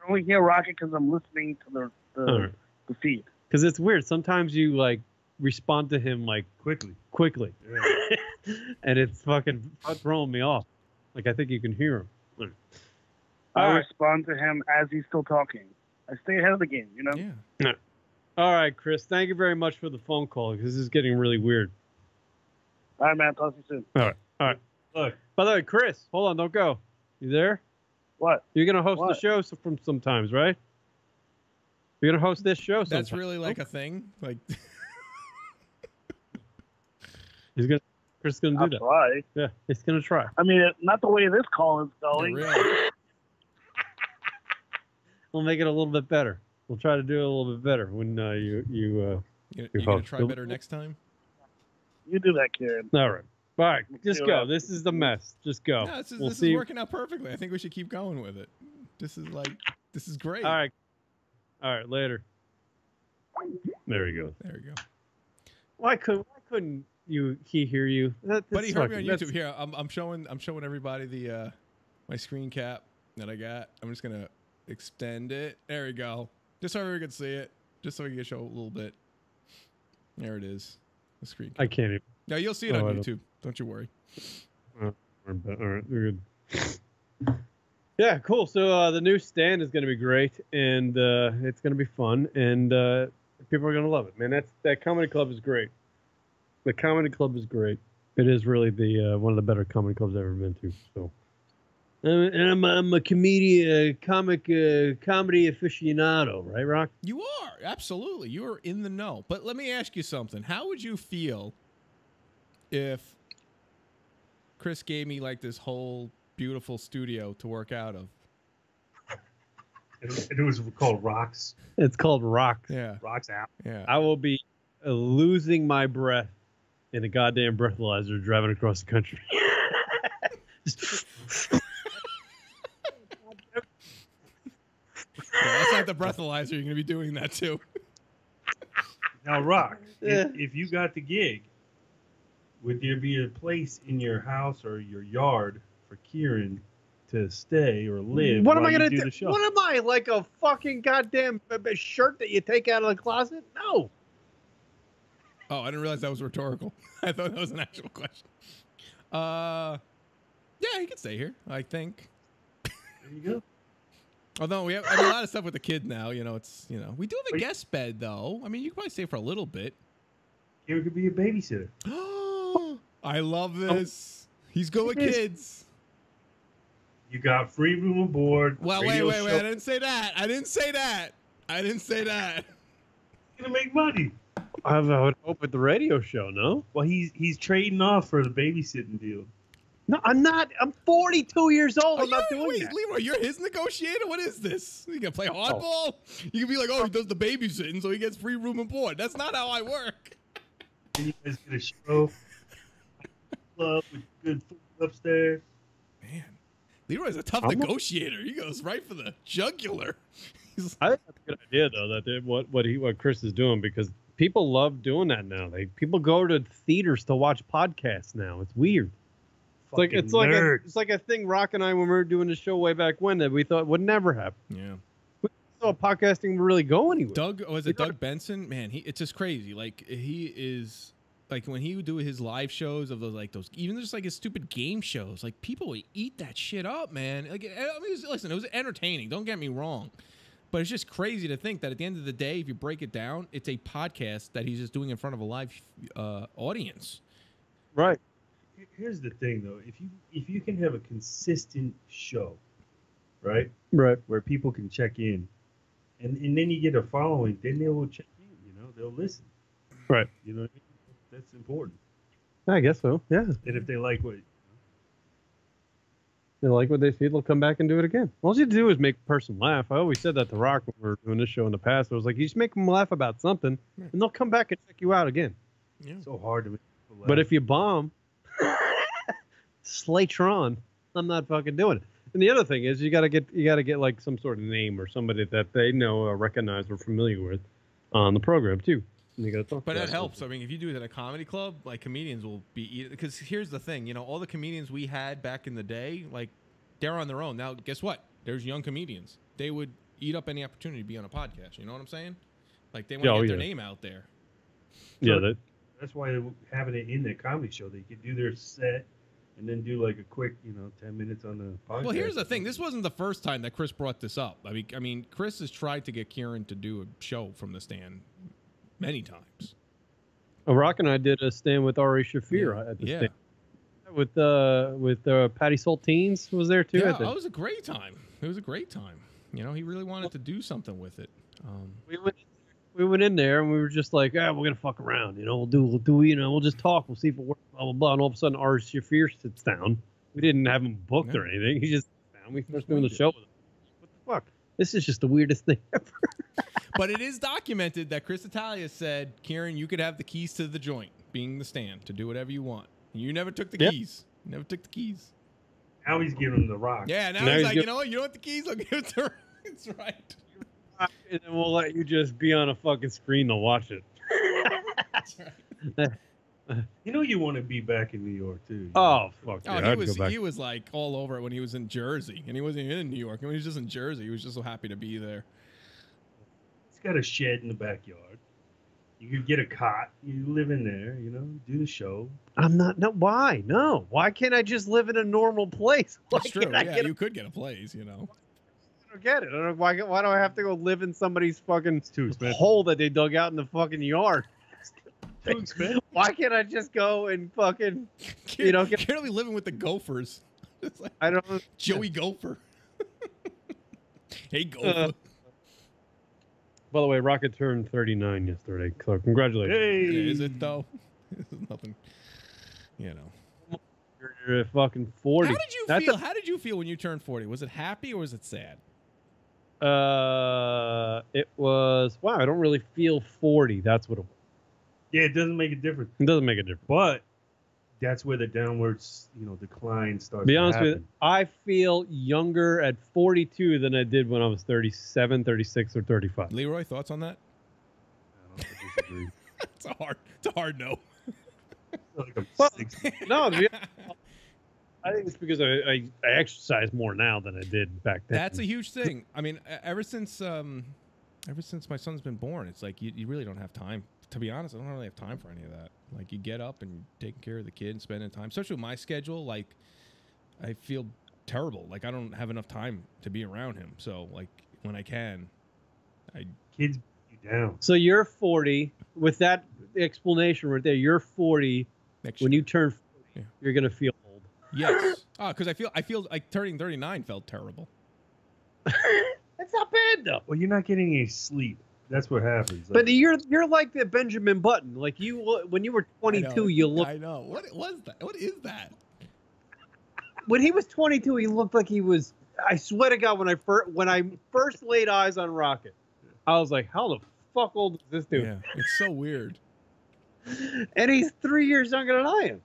I only hear Rocket because I'm listening to
Alright.
the feed.
Because it's weird. Sometimes you like respond to him like
Quickly.
quickly, and it's fucking throwing me off. Like I think you can hear him.
I
All right.
respond to him as he's still talking. I stay ahead of the game, you know?
Yeah.
All right, Chris. Thank you very much for the phone call because this is getting really weird.
All right, man. Talk to you soon.
All right.
Look,
By the way, Chris, hold on, don't go. You there?
What?
You're gonna host
What?
the show from sometimes, right? You're gonna host this show.
That's
sometime.
really like a thing. Like,
Chris is gonna
I'll
do that.
try.
Yeah, he's gonna try.
I mean, not the way this call is going.
really.
We'll make it a little bit better. We'll try to do it a little bit better when you.
You gonna
host.
try better next time?
You do that, Karen.
All right. All right. Just
see
go.
what
This is the mess. Just go.
No, this is
We'll
this
see.
is working out perfectly. I think we should keep going with it. This is great.
All right. All right. Later. There you go.
There you go.
Why couldn't he hear you?
But he heard me on YouTube. Here, I'm showing everybody the my screen cap that I got. I'm just gonna extend it. There we go. Just so everyone can see it. Just so we can show a little bit. There it is. The screen cap.
I can't even.
No, you'll see it
Oh, I
on
don't-
YouTube. Don't you worry.
All right, we're good. Yeah, cool. So the new stand is going to be great, and it's going to be fun, and people are going to love it. Man, that comedy club is great. The comedy club is great. It is really the one of the better comedy clubs I've ever been to. So, and I'm a comedy aficionado, right, Rock?
You are absolutely. You are in the know. But let me ask you something. How would you feel if Chris gave me like this whole beautiful studio to work out of?
it was called Rocks.
It's called Rock.
Yeah.
Rocks out.
Yeah.
I will be losing my breath in a goddamn breathalyzer driving across the country.
Yeah, that's not the breathalyzer. You're going to be doing that too.
Now, Rock,
Yeah.
if you got the gig, would there be a place in your house or your yard for Kieran to stay or live?
What am
while
I
you
gonna do?
the show?
What am I, like a fucking goddamn shirt that you take out of the closet? No.
Oh, I didn't realize that was rhetorical. I thought that was an actual question. Yeah, he can stay here, I think.
There you go.
Although we have a lot of stuff with the kid now, we do have a guest bed though. I mean, you can probably stay for a little bit.
Here could be a babysitter.
I love this. He's good with kids.
You got free room and board.
Well, wait. I didn't say that.
You're gonna make money.
I would hope with the radio show, no?
Well, he's trading off for the babysitting deal.
No, I'm not. I'm 42 years old. I'm not doing
wait,
that.
Leroy, you're his negotiator? What is this? You gonna play hardball? You can be like, he does the babysitting, so he gets free room and board. That's not how I work.
And you guys get a show. Club with good food upstairs.
Man, Leroy's a tough negotiator. He goes right for the jugular.
I think that's a good idea, though. That what Chris is doing, because people love doing that now. People go to theaters to watch podcasts now. It's weird. It's like a thing Rock and I, when we were doing the show way back when, that we thought would never happen.
Yeah.
We thought podcasting would really go anywhere.
Doug Benson? Man, it's just crazy. Like, he is, like, when he would do his live shows of those, even just like his stupid game shows, like, people would eat that shit up, man. Like, I mean, listen, it was entertaining. Don't get me wrong. But it's just crazy to think that at the end of the day, if you break it down, it's a podcast that he's just doing in front of a live audience.
Right.
Here's the thing, though. If you can have a consistent show, right, where people can check in, and then you get a following, then they will check in. They'll listen.
Right.
That's important.
I guess so. Yeah.
And if they like what
they see, they'll come back and do it again. All you do is make a person laugh. I always said that to Rock when we were doing this show in the past. I was like, you just make them laugh about something, and they'll come back and check you out again.
Yeah.
It's so hard to make people laugh.
But if you bomb, Slatron, I'm not fucking doing it. And the other thing is, you gotta get like some sort of name or somebody that they know or recognize or familiar with on the program too. And you gotta talk.
But that helps. I mean, if you do it at a comedy club, like, comedians will be, because here's the thing, all the comedians we had back in the day, like, they're on their own now. Guess what? There's young comedians. They would eat up any opportunity to be on a podcast. You know what I'm saying? Like, they want to get their name out there.
So that's why they're having it in their comedy show. They could do their set and then do like a quick, 10 minutes on the podcast.
Well, here's the thing. This wasn't the first time that Chris brought this up. I mean, Chris has tried to get Kieran to do a show from the stand many times.
Rock and I did a stand with Ari Shafir at the stand. With Patty Saltines was there too.
Yeah, that was a great time. It was a great time. He really wanted to do something with it.
We went in there and we were just like, we're gonna fuck around. We'll just talk. We'll see if it works. Blah blah blah. And all of a sudden, Ari Shafir sits down. We didn't have him booked or anything. He just sat down. We started doing the show with him. What the fuck? This is just the weirdest thing ever.
But it is documented that Chris Italia said, Kieran, you could have the keys to the joint, being the stand, to do whatever you want. You never took the keys. You never took the keys.
Now he's giving him the rock.
Yeah, now he's like, you know what? You don't want the keys? I'll give it to her. That's right.
And then we'll let you just be on a fucking screen to watch it.
That's right.
You want to be back in New York, too.
Oh, fuck yeah.
He was like all over it when he was in Jersey. And he wasn't even in New York. When he was just in Jersey, he was just so happy to be there.
He's got a shed in the backyard. You could get a cot. You live in there, do the show.
I'm not. No, why? No. Why can't I just live in a normal place?
That's true. Yeah, you could get a place,
I don't get it. I don't know, why do I have to go live in somebody's fucking hole that they dug out in the fucking yard?
Too expensive.
Why can't I just go and fucking,
You're gonna be living with the Gophers. Like,
I don't know.
Joey Gopher. Hey, Gopher.
By the way, Rocket turned 39 yesterday, so congratulations.
Hey.
Yeah, is it though? Nothing.
You're fucking 40.
How did you feel? How did you feel when you turned 40? Was it happy or was it sad?
It was, wow, I don't really feel 40. That's what it was.
Yeah, it doesn't make a difference.
It doesn't make a difference.
But that's where the downwards, decline starts.
Be honest with you, I feel younger at 42 than I did when I was 37, 36, or 35.
Leroy, thoughts on that?
I disagree.
It's a hard no.
Like
No, I think it's because I exercise more now than I did back then.
That's a huge thing. I mean, ever since my son's been born, it's like you really don't have time to be honest, I don't really have time for any of that. Like, you get up and taking care of the kid and spending time, especially with my schedule. Like, I feel terrible. Like, I don't have enough time to be around him. So, like, when I can,
Kids beat you down.
So you're 40. With that explanation right there, you're 40.
next
When
year.
you turn 40,
Yeah.
you're gonna feel old.
Yes. Because I feel like turning 39 felt terrible.
That's not bad though.
Well, you're not getting any sleep. That's what happens.
But you're like the Benjamin Button. Like you, when you were 22, you looked.
I know. What was that? What is that?
When he was 22, he looked like he was. I swear to God, when I first laid eyes on Rocket, I was like, "How the fuck old is this dude?"
Yeah, it's so weird.
And he's 3 years younger than I am.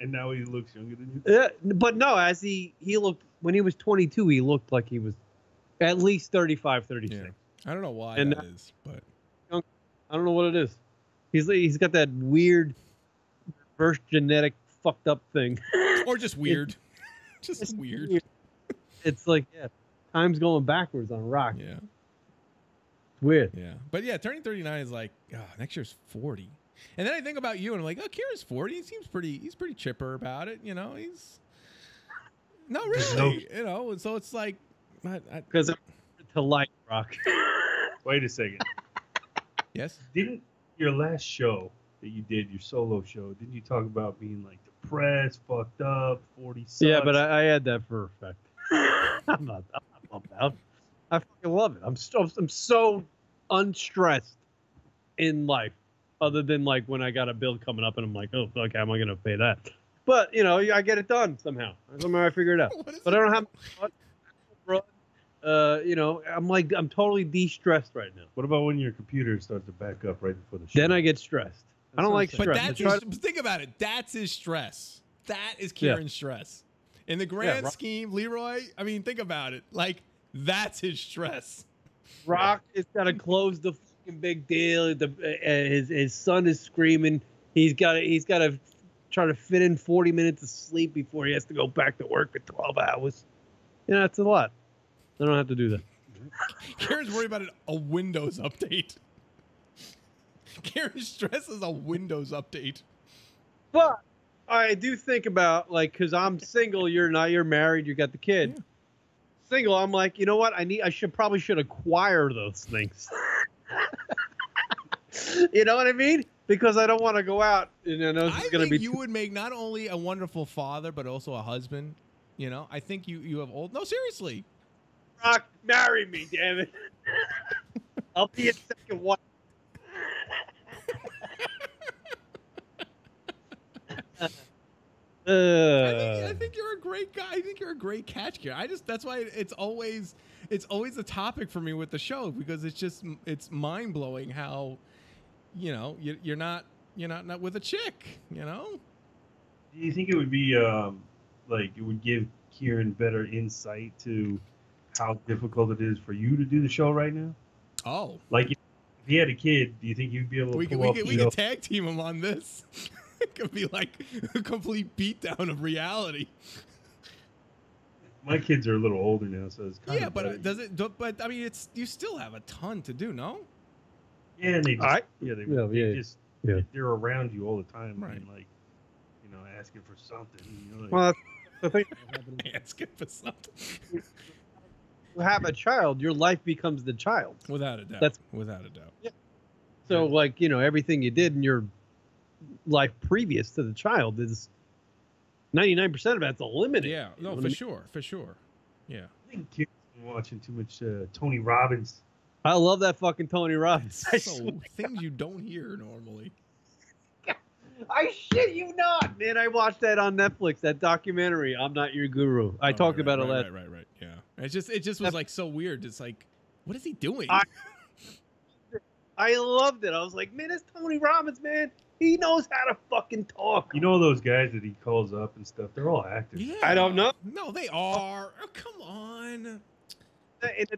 and now he looks younger than you.
But no, as he looked when he was 22, he looked like he was at least 35, 36.
Yeah. I don't know why
And
that is, but
I don't know what it is. He's got that weird reverse genetic fucked up thing.
or just weird. Just weird.
It's like, yeah, time's going backwards on Rock.
Yeah.
It's weird.
Yeah. But yeah, turning 39 is like, next year's 40. And then I think about you and I'm like, oh, Kieran's 40. He seems he's pretty chipper about it. You know, he's no, really, you know, and so it's like,
Because I'm to like Rock.
Wait a second.
Yes.
Didn't your last show that you did, your solo show, didn't you talk about being like depressed, fucked up, 40 sucks?
Yeah, but I had that for effect. I'm not bummed out. I fucking love it. I'm so unstressed in life, other than like when I got a bill coming up and I'm like, oh fuck, how am I gonna pay that? But you know, I get it done somehow. Somehow I figure it out. But I don't have. You know, I'm totally de-stressed right now.
What about when your computer starts to back up right before the show?
Then I get stressed. I don't like
But
stress.
that's think about it. That's his stress. That is Kieran's stress. In the grand scheme, Leroy, I mean, think about it. Like, that's his stress.
Rock is gotta close the fucking big deal. His son is screaming. He's gotta try to fit in 40 minutes of sleep before he has to go back to work for 12 hours. You know, that's a lot. I don't have to do that.
Kieran's worried about a Windows update. Kieran's stress is a Windows update.
But I do think about, like, because I'm single, you're not, you're married, you got the kid. Yeah. Single, I'm like, you know what? I probably should acquire those things. You know what I mean? Because I don't want to go out. You know,
I think you would make not only a wonderful father, but also a husband. You know, I think you have old. No, seriously.
Rock, marry me, damn it. I'll be a second wife.
I think you're a great guy. I think you're a great catch here. That's why it's always a topic for me with the show, because it's mind blowing how, you know, you're not with a chick, you know.
Do you think it would be like it would give Kieran better insight to how difficult it is for you to do the show right now?
Oh,
like if he had a kid, do you think you'd be able to? We
could tag team him on this. It could be like a complete beatdown of reality.
My kids are a little older now, so it's kind of
but But I mean, you still have a ton to do, no?
Yeah, and they they're around you all the time,
right?
And like, you know, asking for something. You know, like,
well, the thing.
Asking for something.
You have a child, your life becomes the child.
Without a doubt.
That's
without a doubt.
Yeah. So, like, you know, everything you did in your life previous to the child is 99% of that's eliminated.
Yeah, no, for sure. Yeah.
I think kids are watching too much Tony Robbins.
I love that fucking Tony Robbins.
So things you don't hear normally.
I shit you not, man. I watched that on Netflix, that documentary, I'm Not Your Guru. I talked about it last.
Right. Yeah. It just was like so weird. It's like, what is he doing?
I loved it. I was like, man, it's Tony Robbins, man. He knows how to fucking talk.
You know those guys that he calls up and stuff? They're all actors.
Yeah.
I don't know.
No, they are. Oh, come on.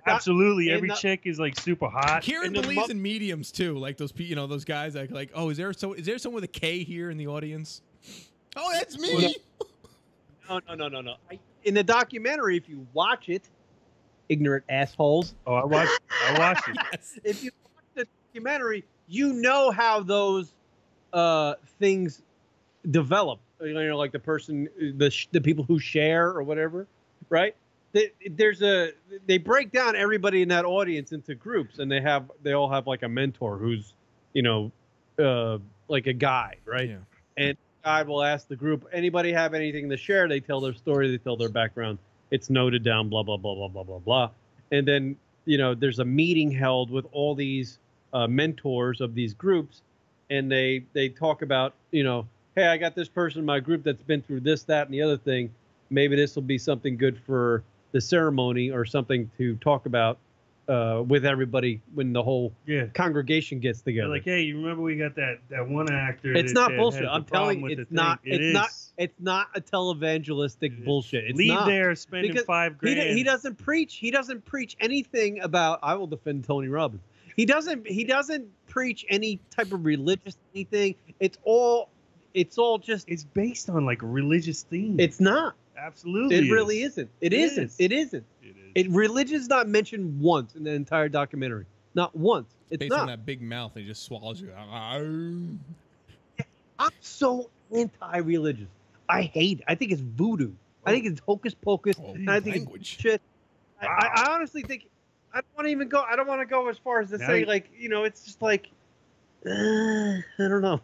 Absolutely. Every chick is like super hot.
Kieran believes in mediums too. Like those those guys like, oh, is there someone with a K here in the audience? Oh, that's me.
No. In the documentary, if you watch it, ignorant assholes.
Oh, I watched it.
Yes.
If you watch the documentary, you know how those things develop. You know, like the person, the people who share or whatever, right? They break down everybody in that audience into groups, and they all have like a mentor who's, you know, like a guide, right?
Yeah.
And the guide will ask the group, anybody have anything to share? They tell their story, they tell their background. It's noted down, blah blah blah blah blah blah blah, and then there's a meeting held with all these mentors of these groups, and they talk about, hey, I got this person in my group that's been through this, that, and the other thing. Maybe this will be something good for the ceremony or something to talk about with everybody when the whole congregation gets together.
They're like, hey, you remember we got that one actor?
It's not bullshit.
Had
I'm telling you, it's not. It's not a televangelistic bullshit. It's
Leave
not.
there spending $5,000.
He doesn't preach. He doesn't preach anything about. I will defend Tony Robbins. He doesn't preach any type of religious anything. It's all just.
It's based on like religious themes.
It's not.
Absolutely.
It really isn't. It isn't. It isn't. Religion's not mentioned once in the entire documentary. Not once. It's
based
not.
on that big mouth, he just swallows you.
I'm so anti-religious. I hate it. I think it's voodoo. I think it's hocus pocus. And I think it's shit. I honestly think I don't want to go as far as to say it's just like I don't know.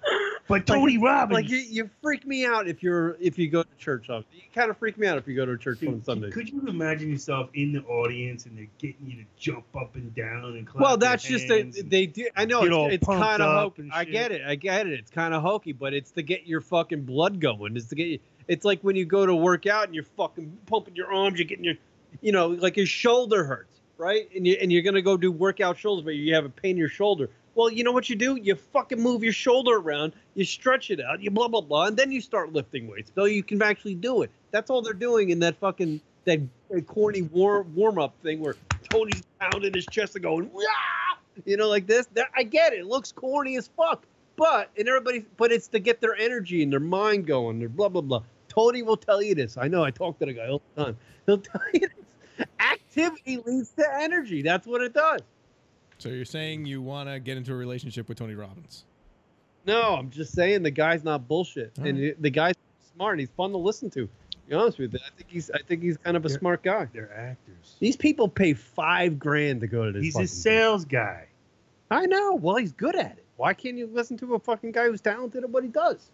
But Tony Robbins,
like you freak me out if you go to church. You kind of freak me out if you go to church on Sunday.
Could you imagine yourself in the audience and they're getting you to jump up and down and clap?
Well, that's just they do. I know it's kind of hokey. I get it. It's kind of hokey, but it's to get your fucking blood going. It's to get you. It's like when you go to work out and you're fucking pumping your arms. You're getting your, like your shoulder hurts, right? And you're gonna go do workout shoulders, but you have a pain in your shoulder. Well, you know what you do? You fucking move your shoulder around, you stretch it out, you blah, blah, blah, and then you start lifting weights. So you can actually do it. That's all they're doing in that fucking, that corny warm-up thing where Tony's pounding his chest and going, wah! Like this. I get it. It looks corny as fuck. But it's to get their energy and their mind going. They're blah, blah, blah. Tony will tell you this. I know I talk to the guy all the time. He'll tell you this. Activity leads to energy. That's what it does.
So you're saying you want to get into a relationship with Tony Robbins?
No, I'm just saying the guy's not bullshit, and the guy's smart. And he's fun to listen to. To be honest with you, I think he's kind of a smart guy.
They're actors.
These people pay $5,000 to go to this.
He's a sales guy.
I know. Well, he's good at it. Why can't you listen to a fucking guy who's talented at what he does?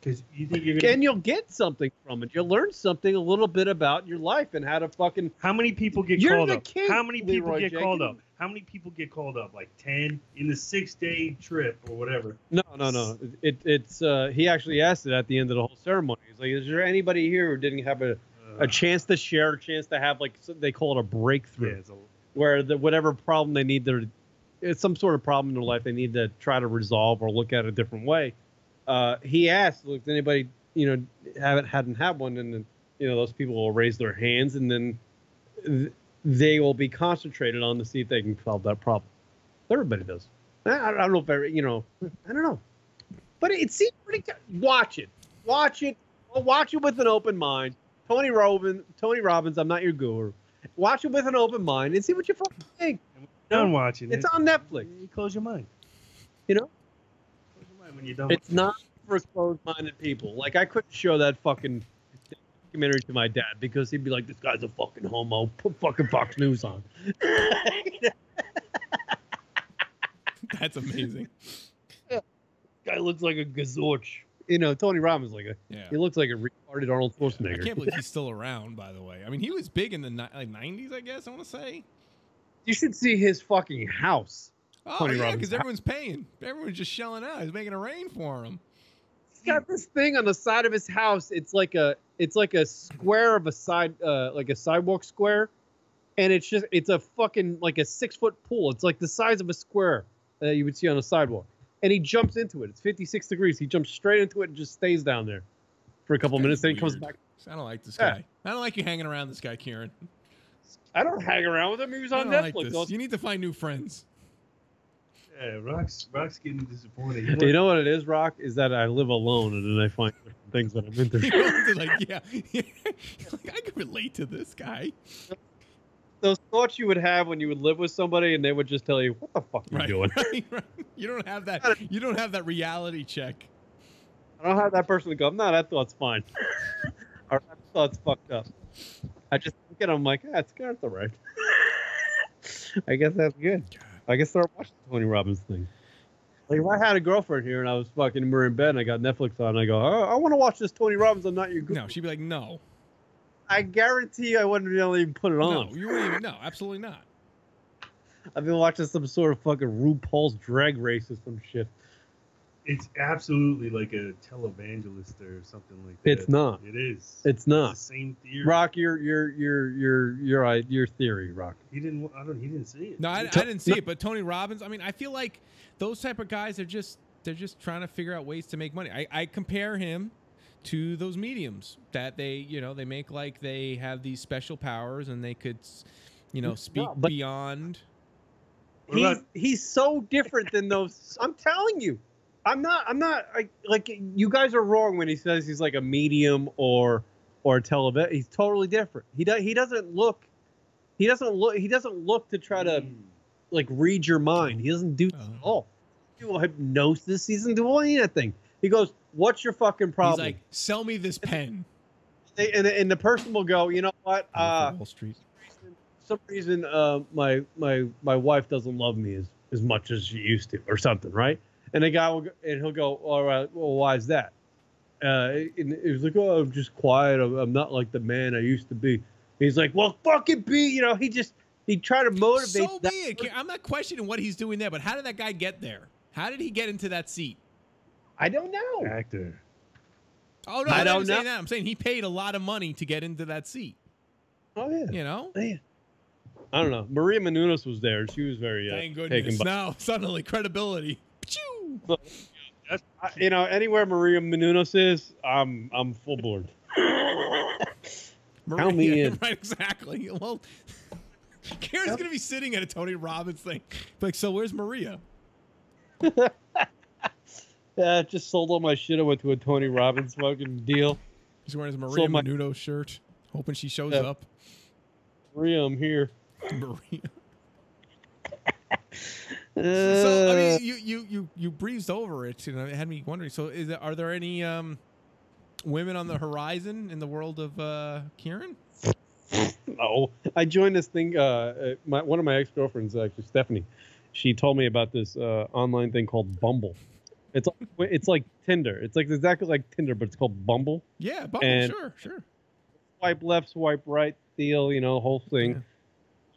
Because you think you're gonna...
And you'll get something from it. You'll learn something a little bit about your life and how to fucking.
How many people get
You're
called
the
up?
king,
How many people
Leroy
get
Jenkins.
called up? How many people get called up? Like 10 in the 6-day trip or whatever.
No. It's he actually asked it at the end of the whole ceremony. He's like, "Is there anybody here who didn't have a chance to share, a chance to have like they call it a breakthrough, where whatever problem they need it's some sort of problem in their life they need to try to resolve or look at a different way." He asked, "Look, anybody hadn't had one?" And then those people will raise their hands, and then they will be concentrated on to see if they can solve that problem. Everybody does. I don't know if I don't know, but it seems pretty good. Watch it. Watch it with an open mind. Tony Robbins. I'm not your guru. Watch it with an open mind and see what you fucking think.
Done watching.
It's on Netflix.
You close your mind.
Close
your mind when you're done.
It's not for closed-minded people. Like I couldn't show that fucking documentary to my dad because he'd be like, "This guy's a fucking homo. Put fucking Fox News on."
That's amazing.
Yeah. Guy looks like a gazorch. Tony Robbins he looks like a retarded Arnold Schwarzenegger.
I can't believe he's still around, by the way. I mean, he was big in the 90s, I guess, I want to say.
You should see his fucking house.
Oh,
Tony
yeah,
Robbins'
because everyone's paying. Everyone's just shelling out. He's making it rain for him.
He's got this thing on the side of his house. It's like a square of a side, like a sidewalk square. And it's a fucking, like a 6-foot pool. It's like the size of a square that you would see on a sidewalk. And he jumps into it. It's 56 degrees. He jumps straight into it and just stays down there for a couple minutes. Then he comes back.
I don't like this guy. I don't like you hanging around this guy, Kieran.
I don't hang around with him. He was on Netflix.
Like you need to find new friends.
Yeah, Rock's getting disappointed.
You know what it is, Rock? Is that I live alone and then I find different things that I'm into.
Like, yeah. Like, I can relate to this guy.
those thoughts you would have when you would live with somebody and they would just tell you, "What the fuck are you doing?"
Right. You don't have that. You don't have that reality check.
I don't have that person to go, "No, that thought's fine," or "That thought's fucked up." I just look at them like, "That's good, that's all right." I guess that's good. I guess start watching the Tony Robbins thing. Like if I had a girlfriend here and I was fucking we're in bed and I got Netflix on and I go, "Oh, I want to watch this Tony Robbins. I'm not your girl."
No, she'd be like, no.
I guarantee you I wouldn't be able to even put it on.
No, you wouldn't even. No, absolutely not.
I've been watching some sort of fucking RuPaul's Drag Race or some shit.
It's absolutely like a televangelist or something like that.
It's not.
It is.
It's not.
It's the same theory.
Rock, your theory, Rock.
He didn't. He didn't see it.
No, I didn't see it. But Tony Robbins. I mean, I feel like those type of guys are just trying to figure out ways to make money. I compare him to those mediums that they make like they have these special powers and they could speak beyond.
He's so different than those. I'm telling you. I'm not like you guys are wrong when he says he's like a medium or a television. He's totally different. He doesn't look to try to like read your mind. He doesn't do do hypnosis. He doesn't do any of that thing. He goes, "What's your fucking problem?"
He's like, "Sell me this pen."
And the person will go, "You know what?
Wall Street.
For some reason, my wife doesn't love me as much as she used to, or something, right?" And the guy he'll go, "All right, well, why is that?" And it was like, "Oh, I'm just quiet. I'm not like the man I used to be." He's like, "Well, fucking be." He tried to motivate.
So be it. I'm not questioning what he's doing there, but how did that guy get there? How did he get into that seat?
I don't know.
Actor.
Oh no, I don't know. I'm saying he paid a lot of money to get into that seat.
Oh yeah.
You know.
Yeah. I don't know. Maria Menounos was there. She was very
thank goodness.
taken by.
Now suddenly credibility.
Anywhere Maria Menounos is, I'm full board. Count me in.
Right, exactly. Well, Karen's gonna be sitting at a Tony Robbins thing, like, so where's Maria?
Yeah, just sold all my shit. I went to a Tony Robbins fucking deal.
He's wearing his Maria Menounos shirt, hoping she shows up.
Maria, I'm here.
Maria. So I mean, you breezed over it, and it had me wondering. So, are there any women on the horizon in the world of Kieran?
No, I joined this thing. One of my ex-girlfriends, actually Stephanie, she told me about this online thing called Bumble. It's like Tinder. It's like exactly like Tinder, but it's called Bumble.
Yeah, Bumble.
And
sure.
Swipe left, swipe right deal. Whole thing. Yeah.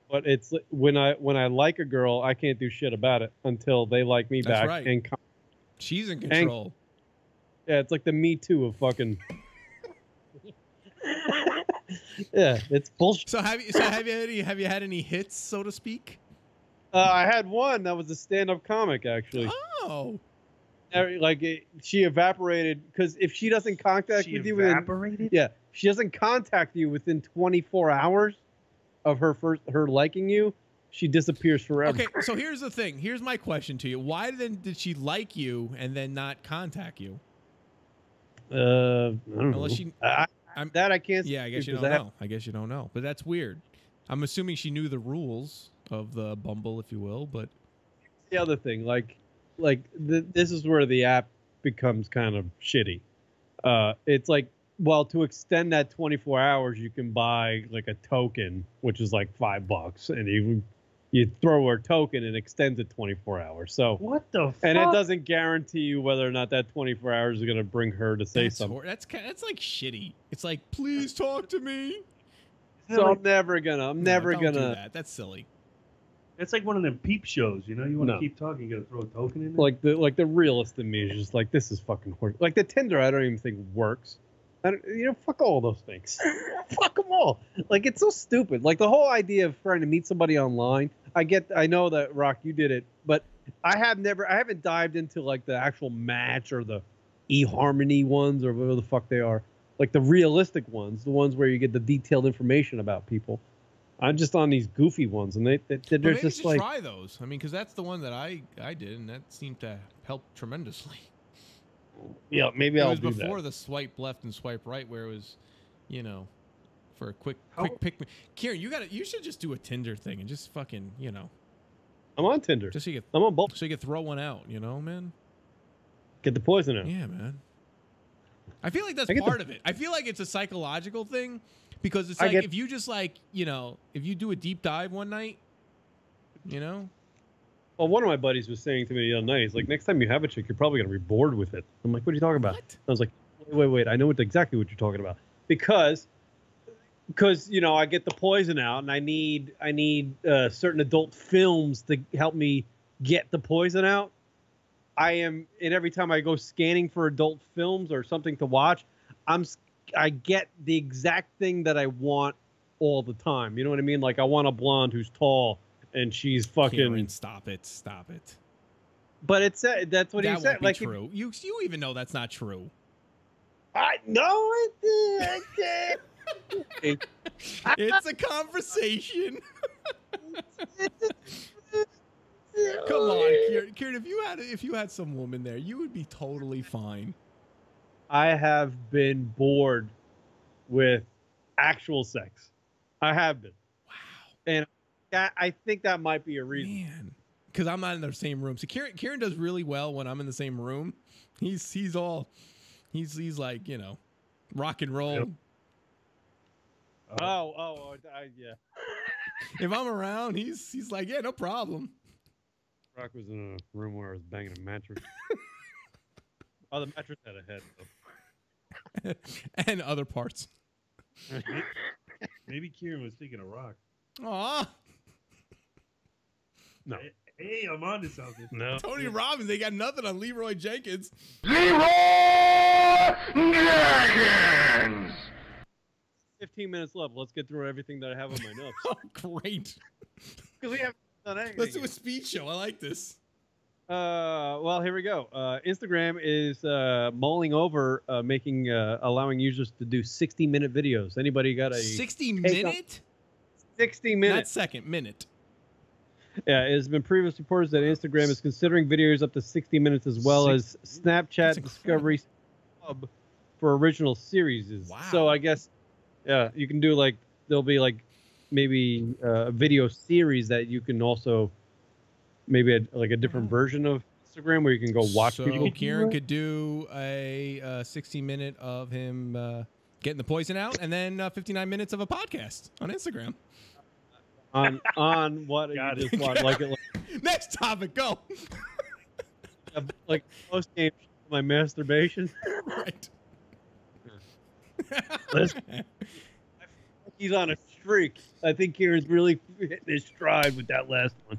But it's when I like a girl, I can't do shit about it until they like me back.
Right.
And
she's in control.
Yeah, it's like the Me Too of fucking. Yeah, it's bullshit.
So have you had any hits, so to speak?
I had one that was a stand-up comic, actually.
Oh.
She evaporated because if she doesn't contact with you
within,
she doesn't contact you within 24 hours of her liking you, she disappears forever.
Okay, so here's the thing. Here's my question to you. Why then did she like you and then not contact you?
I don't know. That I can't.
Yeah, I guess you don't know. I guess you don't know. But that's weird. I'm assuming she knew the rules of the Bumble, if you will. But
the other thing, this is where the app becomes kind of shitty. It's like, well, to extend that 24 hours, you can buy like a token, which is like $5, and you throw her token and extends it 24 hours. So
what the fuck?
And it doesn't guarantee you whether or not that 24 hours is going to bring her to say something.
That's like shitty. It's like, please talk to me.
So I'm never gonna.
Do that. That's silly.
It's like one of them peep shows, you want to keep talking, you got to throw a token in there.
Like the realist in me is just like, this is fucking horse. Like the Tinder, I don't even think works. Fuck all those things. Fuck them all. Like, it's so stupid. Like the whole idea of trying to meet somebody online. I know that, Rock, you did it, but I haven't dived into like the actual Match or the eHarmony ones or whatever the fuck they are. Like the realistic ones, the ones where you get the detailed information about people. I'm just on these goofy ones, and they're
maybe
just
you should try those. I mean, because that's the one that I did, and that seemed to help tremendously.
Yeah, maybe I'll do that.
It was before the swipe left and swipe right, where it was, for a quick pick. Kieran, you should just do a Tinder thing and just fucking,
I'm on Tinder.
just so you
I'm on both.
so you can throw one out, man.
Get the poison out.
Yeah, man. I feel like that's
I get
part of it. I feel like it's a psychological thing because it's like if you just like, if you do a deep dive one night,
Well, one of my buddies was saying to me the other night, he's like, next time you have a chick, you're probably going to be bored with it. I'm like, what are you talking about?
What?
I was like, wait. I know exactly what you're talking about. Because I get the poison out and I need certain adult films to help me get the poison out. And every time I go scanning for adult films or something to watch, I get the exact thing that I want all the time. You know what I mean? Like I want a blonde who's tall and she's fucking.
Kieran, stop it.
But that's what he
That
said.
won't be
Like
true. You even know that's not true.
I know it.
It's a conversation. Come on, Kieran. If you had some woman there, you would be totally fine.
I have been bored with actual sex. I have been.
Wow.
And I think that might be a reason.
Man, because I'm not in the same room. So Kieran does really well when I'm in the same room. He's like rock and roll.
Yep.
Yeah.
If I'm around, he's like, yeah, no problem.
Rock was in a room where I was banging a mattress. Oh, the mattress had a head, though.
And other parts.
Maybe Kieran was thinking of Rock.
Aw.
No.
Hey, I'm on to something.
No.
Tony Robbins, they got nothing on Leroy Jenkins.
Leroy Jenkins!
15 minutes left. Let's get through everything that I have on my notes.
Oh, great.
Because we haven't done anything.
Let's do a speed show. I like this.
Well, here we go. Instagram is mulling over allowing users to do 60-minute videos. Anybody got a
60-minute?
60 minutes.
Not second, minute.
Yeah, it has been previously reported that Instagram is considering videos up to 60 minutes as well as Snapchat Discovery Hub for original series.
Wow.
So I guess, yeah, you can do there'll be maybe a video series that you can also maybe a different version of Instagram where you can go watch people.
So Kieran could do a 60-minute of him getting the poison out and then 59 minutes of a podcast on Instagram.
On what you just watched.
Next topic, go.
Like post game my masturbation.
Right.
He's on a streak. I think Kieran's really hitting his stride with that last one.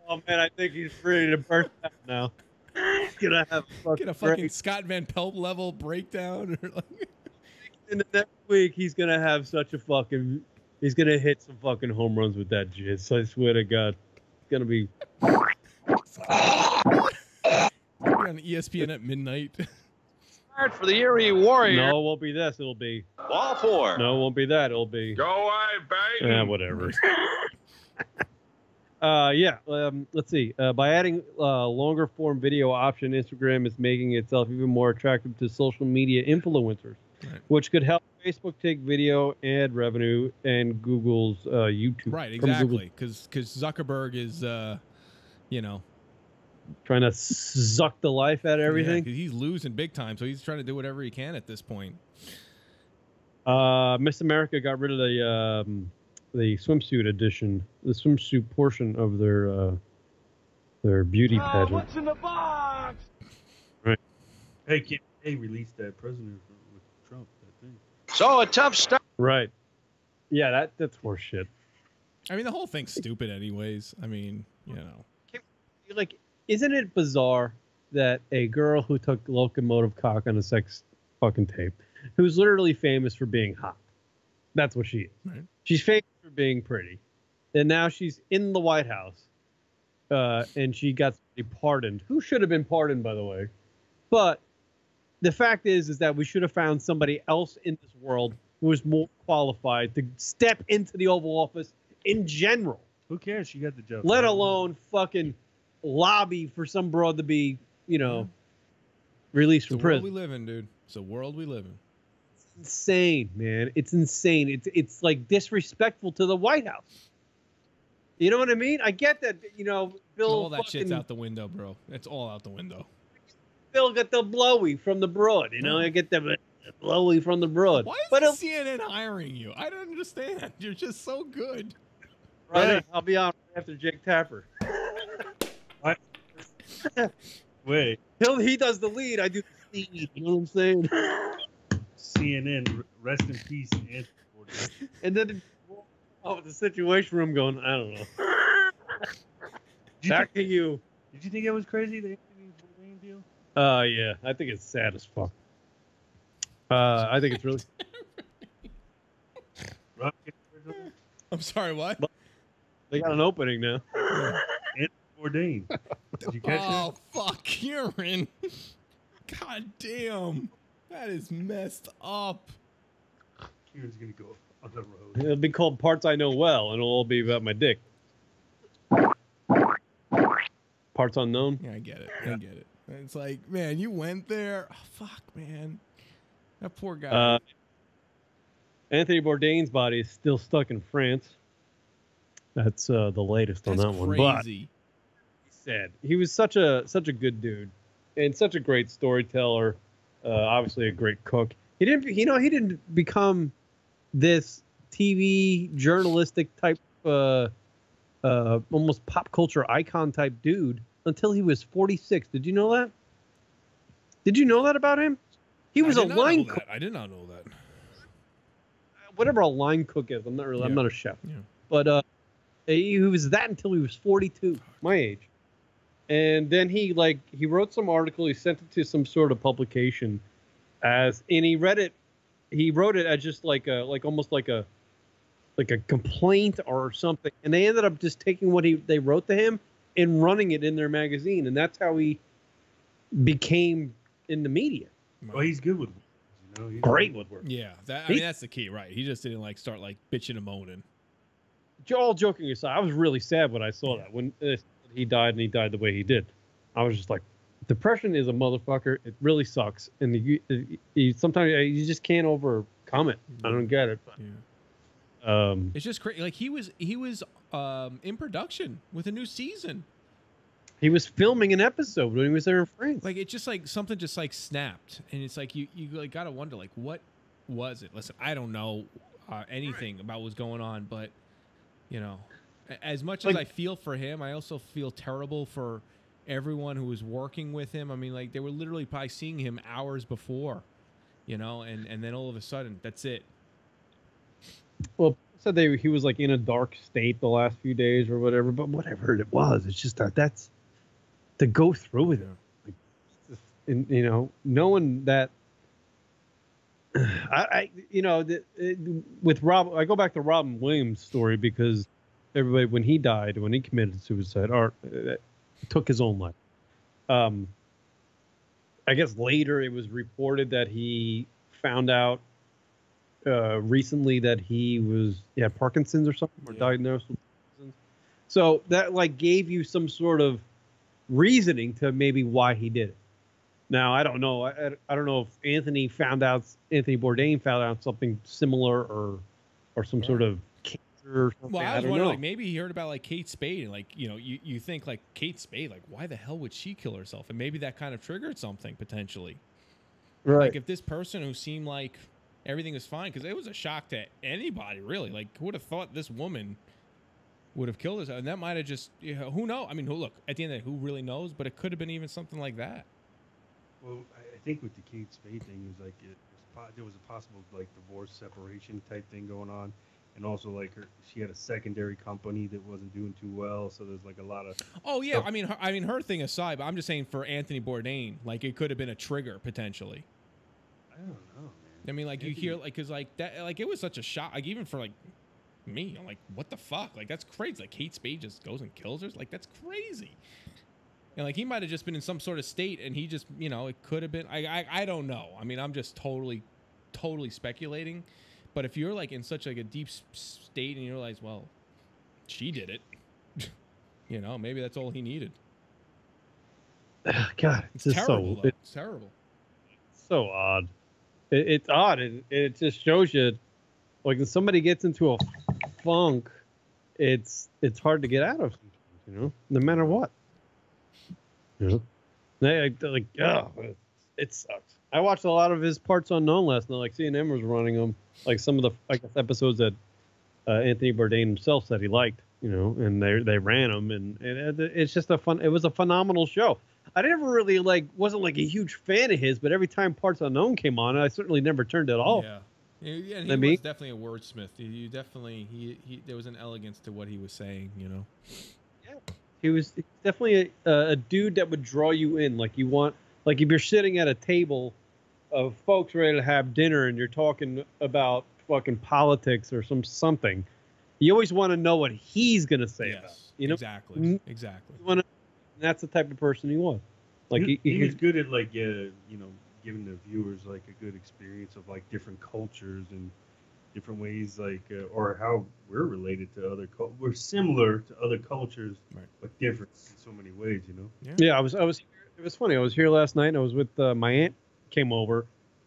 Oh man, I think he's ready to burst out now. He's gonna have
a fucking Scott Van Pelt level breakdown.
In the next week, he's gonna have he's gonna hit some fucking home runs with that jizz. I swear to God, it's gonna be.
on ESPN at midnight.
Start for the Erie Warriors.
No, it won't be this. It'll be
Ball 4.
No, it won't be that. It'll be.
Go away, baby.
Whatever. Let's see. By adding longer form video option, Instagram is making itself even more attractive to social media influencers, which could help Facebook take video ad revenue and Google's YouTube.
Right, exactly. Because Zuckerberg is,
trying to suck the life out of everything.
Yeah, 'cause he's losing big time, so he's trying to do whatever he can at this point.
Miss America got rid of the swimsuit edition, the swimsuit portion of their beauty pageant.
What's in the box?
Right.
Hey, they released that prisoner with Trump, that thing.
So a tough start.
Right. Yeah, that's horse shit.
I mean, the whole thing's stupid anyways. I mean,
Isn't it bizarre that a girl who took locomotive cock on a sex fucking tape, who's literally famous for being hot, that's what she is.
Right.
She's famous for being pretty, and now she's in the White House, and she got pardoned. Who should have been pardoned, by the way? But the fact is that we should have found somebody else in this world who was more qualified to step into the Oval Office in general.
Who cares? She got the job.
Let alone fucking lobby for some broad to be, released from
the world
prison.
we live in, dude. It's the world we live in.
Insane, man. It's insane. It's like disrespectful to the White House. You know what I mean? I get that, Bill.
All that shit's out the window, bro. It's all out the window.
Bill got the blowy from the broad. I get the blowy from the broad.
Why is CNN hiring you? I don't understand. You're just so good.
Right. I'll be on after Jake Tapper.
What? Wait.
He does the lead. I do the feed. You know what I'm saying?
CNN, rest in peace, Anthony Bourdain.
And then the Situation Room going, I don't know. Back to you.
Did you think it was crazy, the Anthony Bourdain deal?
Yeah. I think it's sad as fuck. I think it's really...
I'm sorry, what?
They got an opening now.
Anthony Bourdain. Did you catch that?
Oh, fuck, Kieran. God damn. That is messed up.
Kieran's going to go on the road.
It'll be called Parts I Know Well, and it'll all be about my dick. Parts Unknown?
Yeah, I get it. I get it. It's like, man, you went there. Oh, fuck, man. That poor guy.
Anthony Bourdain's body is still stuck in France. That's the latest on that one. But
crazy.
He said he was such a good dude and such a great storyteller. Obviously a great cook. He didn't become this TV journalistic type, almost pop culture icon type dude until he was 46. Did you know that? Did you know that about him? He was a line cook.
I did not know that.
Whatever a line cook is, I'm not a chef.
Yeah.
But he was that until he was 42, my age. And then he wrote some article, he sent it to some sort of publication and he wrote it as just almost like a complaint or something. And they ended up just taking what they wrote to him and running it in their magazine. And that's how he became in the media.
Well, he's good with words, He's
great with words.
Yeah, that's the key, right? He just didn't start bitching and moaning.
All joking aside, I was really sad when I saw that when he died and he died the way he did. I was just like, depression is a motherfucker. It really sucks, and sometimes you just can't overcome it. I don't get it. But,
it's just crazy. He was in production with a new season.
He was filming an episode when he was there in France.
It's just something just snapped, and it's you gotta wonder what was it? Listen, I don't know anything about what's going on, but as much as I feel for him, I also feel terrible for everyone who was working with him. I mean, they were literally probably seeing him hours before, and then all of a sudden, that's it.
Well, said he was in a dark state the last few days or whatever, but whatever it was, it's just that's to go through with it. Knowing that with Rob, I go back to Robin Williams' story because everybody, when he committed suicide or took his own life. I guess later it was reported that he found out recently that he had Parkinson's or something, or diagnosed with Parkinson's. So that gave you some sort of reasoning to maybe why he did it. Now I don't know. I don't know if Anthony Bourdain found out something similar or some sort of cancer or something.
Well, I was wondering, maybe he heard about Kate Spade, and you think Kate Spade, why the hell would she kill herself? And maybe that kind of triggered something potentially.
Right.
If this person who seemed like everything was fine, because it was a shock to anybody really. Who would have thought this woman would have killed herself? And that might have just, who knows? I mean, look, at the end of the day, who really knows? But it could have been even something like that.
Well, I think with the Kate Spade thing, it was there was a possible divorce separation type thing going on, and also she had a secondary company that wasn't doing too well, so there's a lot of. Oh
yeah, I mean her thing aside, but I'm just saying for Anthony Bourdain, it could have been a trigger potentially.
I don't know, man.
I mean, you hear because that it was such a shock, even for me, I'm what the fuck, that's crazy. Kate Spade just goes and kills her, that's crazy. And he might have just been in some sort of state, and he just, it could have been. I don't know. I mean, I'm just totally speculating. But if you're in such a deep state and you realize, well, she did it, maybe that's all he needed.
God,
it's terrible. It's terrible.
So odd. It's odd. It just shows you, like, when somebody gets into a funk, it's hard to get out of. No matter what. Like, it sucks. I watched a lot of his Parts Unknown last night. Like CNN was running them, like some of the episodes that Anthony Bourdain himself said he liked. And they ran them, and it's just it was a phenomenal show. I never really wasn't like a huge fan of his, but every time Parts Unknown came on, I certainly never turned it off.
Yeah, and he was definitely a wordsmith. He there was an elegance to what he was saying.
Yeah, he was definitely a dude that would draw you in. Like if you're sitting at a table of folks ready to have dinner and you're talking about fucking politics or something. You always want to know what he's going to say about it.
Exactly.
That's the type of person he was. Like
he was good at giving the viewers like a good experience of like different cultures and different ways, or how we're related to other we're similar to other cultures, right, but different in so many ways.
Yeah, I was. It was funny. I was here last night and I was with my aunt. Came over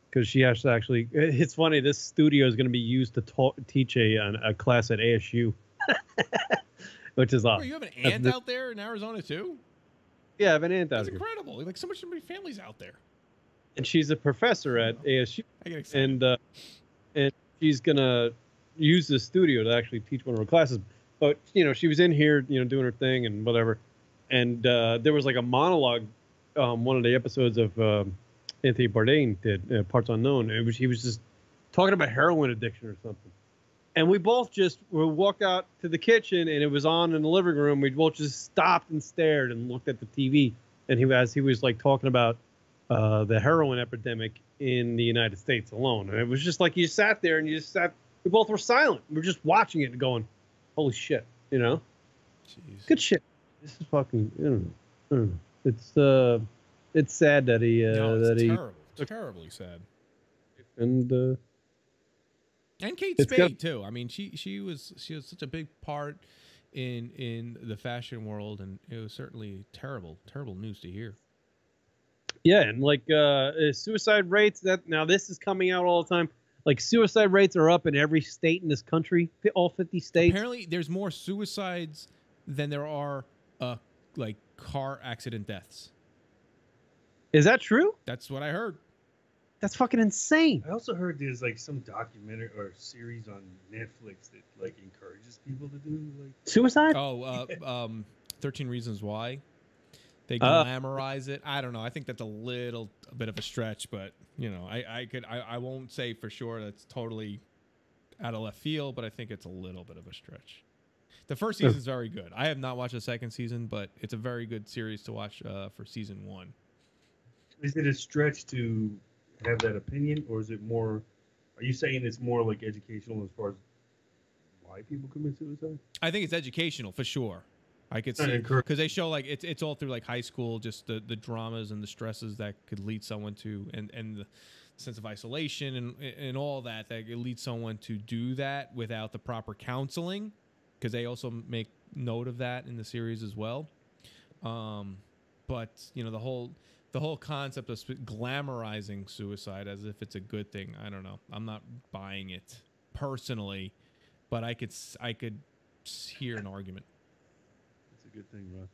because she has to actually. It's funny. This studio is going to be used to teach a class at ASU, which is awesome.
You have an aunt out there in Arizona too?
Yeah, I have an aunt out
That's
here.
incredible. Like so many families out there.
And she's a professor at ASU.
I get excited.
And she's gonna use the studio to actually teach one of her classes. But she was in here, doing her thing and whatever. And there was like a monologue, one of the episodes of Anthony Bourdain did, Parts Unknown. He was just talking about heroin addiction or something. And we both just walked out to the kitchen, and it was on in the living room. We both just stopped and stared and looked at the TV. And he was like talking about the heroin epidemic in the United States alone. And it was just like you sat there and we both were silent. We were just watching it and going, holy shit,
Jeez.
Good shit. This is fucking, I don't know. It's sad that he,
terrible. It's terribly sad.
And
Kate Spade too. I mean, she was such a big part in the fashion world, and it was certainly terrible news to hear.
Yeah, and suicide rates, this is coming out all the time. Like suicide rates are up in every state in this country, all 50 states.
Apparently, there's more suicides than there are car accident deaths.
Is that true?
That's what I heard.
That's fucking insane.
I also heard there's some documentary or series on Netflix that encourages people to do
suicide.
13 Reasons Why. They glamorize it. I don't know. I think that's a bit of a stretch, but I won't say for sure that's totally out of left field, but I think it's a little bit of a stretch. The first season is very good. I have not watched the second season, but it's a very good series to watch for season 1.
Is it a stretch to have that opinion, or is it more? Are you saying it's more like educational as far as why people commit suicide?
I think it's educational for sure. I could see because they show it's all through high school, just the dramas and the stresses that could lead someone to, and the sense of isolation and all that could lead someone to do that without the proper counseling, because they also make note of that in the series as well. But the whole concept of glamorizing suicide as if it's a good thing, I don't know. I'm not buying it personally, but I could hear an argument.
Good thing, Ross.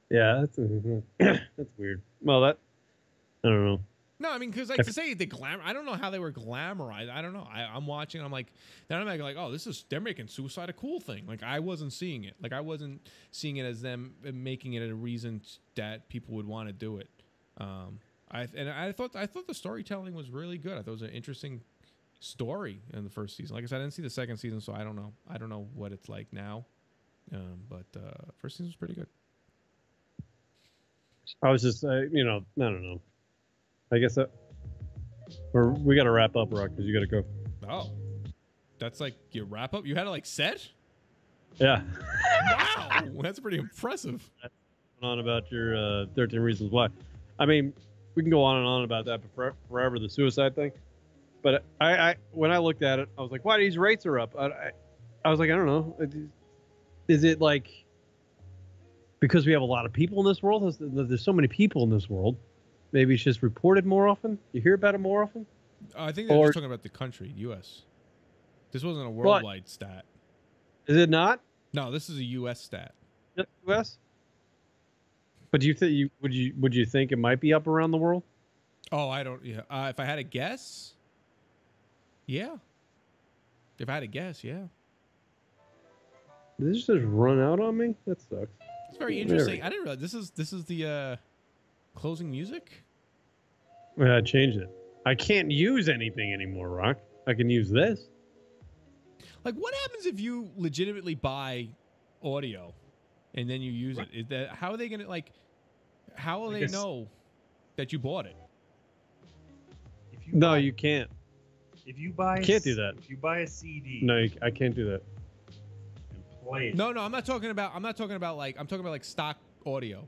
Yeah, that's weird. Well, I don't know.
No, I mean, because to say the glamour, I don't know how they were glamorized. I don't know. I'm watching. I'm like, then I'm like, oh, they're making suicide a cool thing. Like I wasn't seeing it. Like I wasn't seeing it as them making it a reason that people would want to do it. I thought the storytelling was really good. I thought it was an interesting story in the first season. Like I said, I didn't see the second season, so I don't know. I don't know what it's like now. But first season was pretty good.
I was just, I don't know. I guess we got to wrap up, Rock, because you got to go.
Oh, that's like your wrap up. You had it set.
Yeah.
Wow, that's pretty impressive.
On about your 13 Reasons Why. I mean, we can go on and on about that forever, the suicide thing. But I when I looked at it, I was like, why these rates are up? I was like, I don't know. Is it like because we have a lot of people in this world? There's so many people in this world. Maybe it's just reported more often. You hear about it more often.
I think they're
Or-
just talking about the country, U.S. This wasn't a worldwide stat.
Is it not?
No, this is a U.S. stat.
Just U.S. But do you think would you think it might be up around the world?
Oh, I don't. Yeah. If I had a guess, yeah. If I had a guess, yeah.
Did this just run out on me? That sucks.
It's very interesting. I didn't realize this is the closing music.
Yeah, I changed it. I can't use anything anymore, Rock. I can use this.
Like, what happens if you legitimately buy audio and then you use it? Is that how are they gonna like? How will they know that you bought it?
No, you can't.
If you buy,
You can't do that.
If you buy a CD,
No, I can't do that.
and play it.
No, I'm not talking about. I'm talking about like stock audio.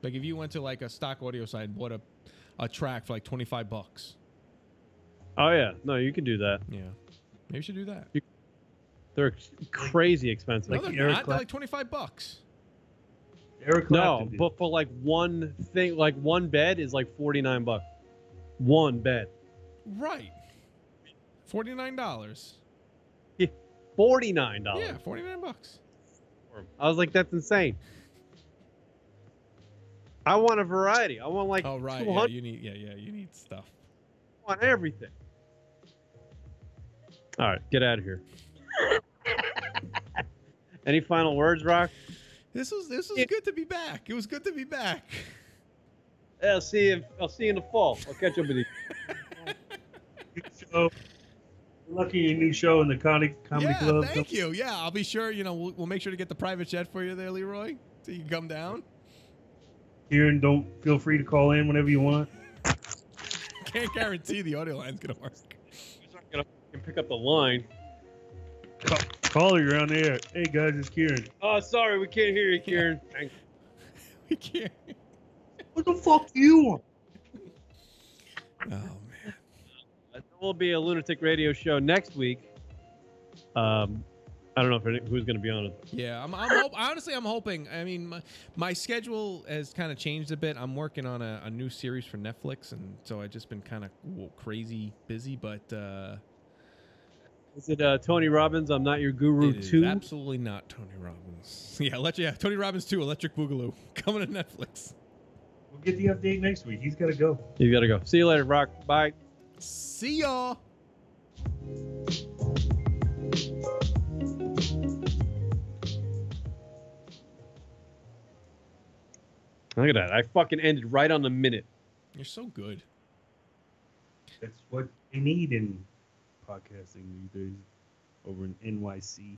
Like if you went to like a stock audio site and bought a track for like $25.
Oh yeah, no, you can do that.
Yeah, maybe you should do that.
They're crazy expensive.
No, they're not. They're like $25.
Eric
No,
Clapton did.
but for like one thing, like one bed is like $49. One bed.
Right. $49.
$49.
Yeah, $49.
I was like, that's insane. I want a variety. I want like
Oh right, yeah,
200.
you need stuff.
I want everything. All right, get out of here. Any final words, Rock?
This was good to be back. It was good to be back.
Yeah, I'll see you in the fall. I'll catch up with you.
New show. Lucky your new show in the comedy club.
Thank you. Yeah, I'll be sure. You know, we'll make sure to get the private jet for you there, Leroy, so you can come down.
Kieran, don't feel free to call in whenever you want.
Can't guarantee the audio line's gonna work.
He's not gonna pick up the line.
Call her around there. Hey guys, it's Kieran.
Oh, sorry, we can't hear you, Kieran.
We can't.
What the fuck do you want?
Oh man.
There will be a Lunatic Radio show next week. I don't know who's going to be on it.
Yeah, honestly, I'm hoping. I mean, my schedule has kind of changed a bit. I'm working on a new series for Netflix, and so I've just been kind of crazy busy. But
is it Tony Robbins? I'm Not Your Guru 2?
Absolutely not Tony Robbins. Yeah, Tony Robbins 2, Electric Boogaloo, coming to Netflix.
We'll get the update next week. He's got to go.
You got to go. See you later, Rock. Bye.
See y'all.
Look at that. I fucking ended right on the minute.
You're so good.
That's what they need in podcasting these days over in NYC.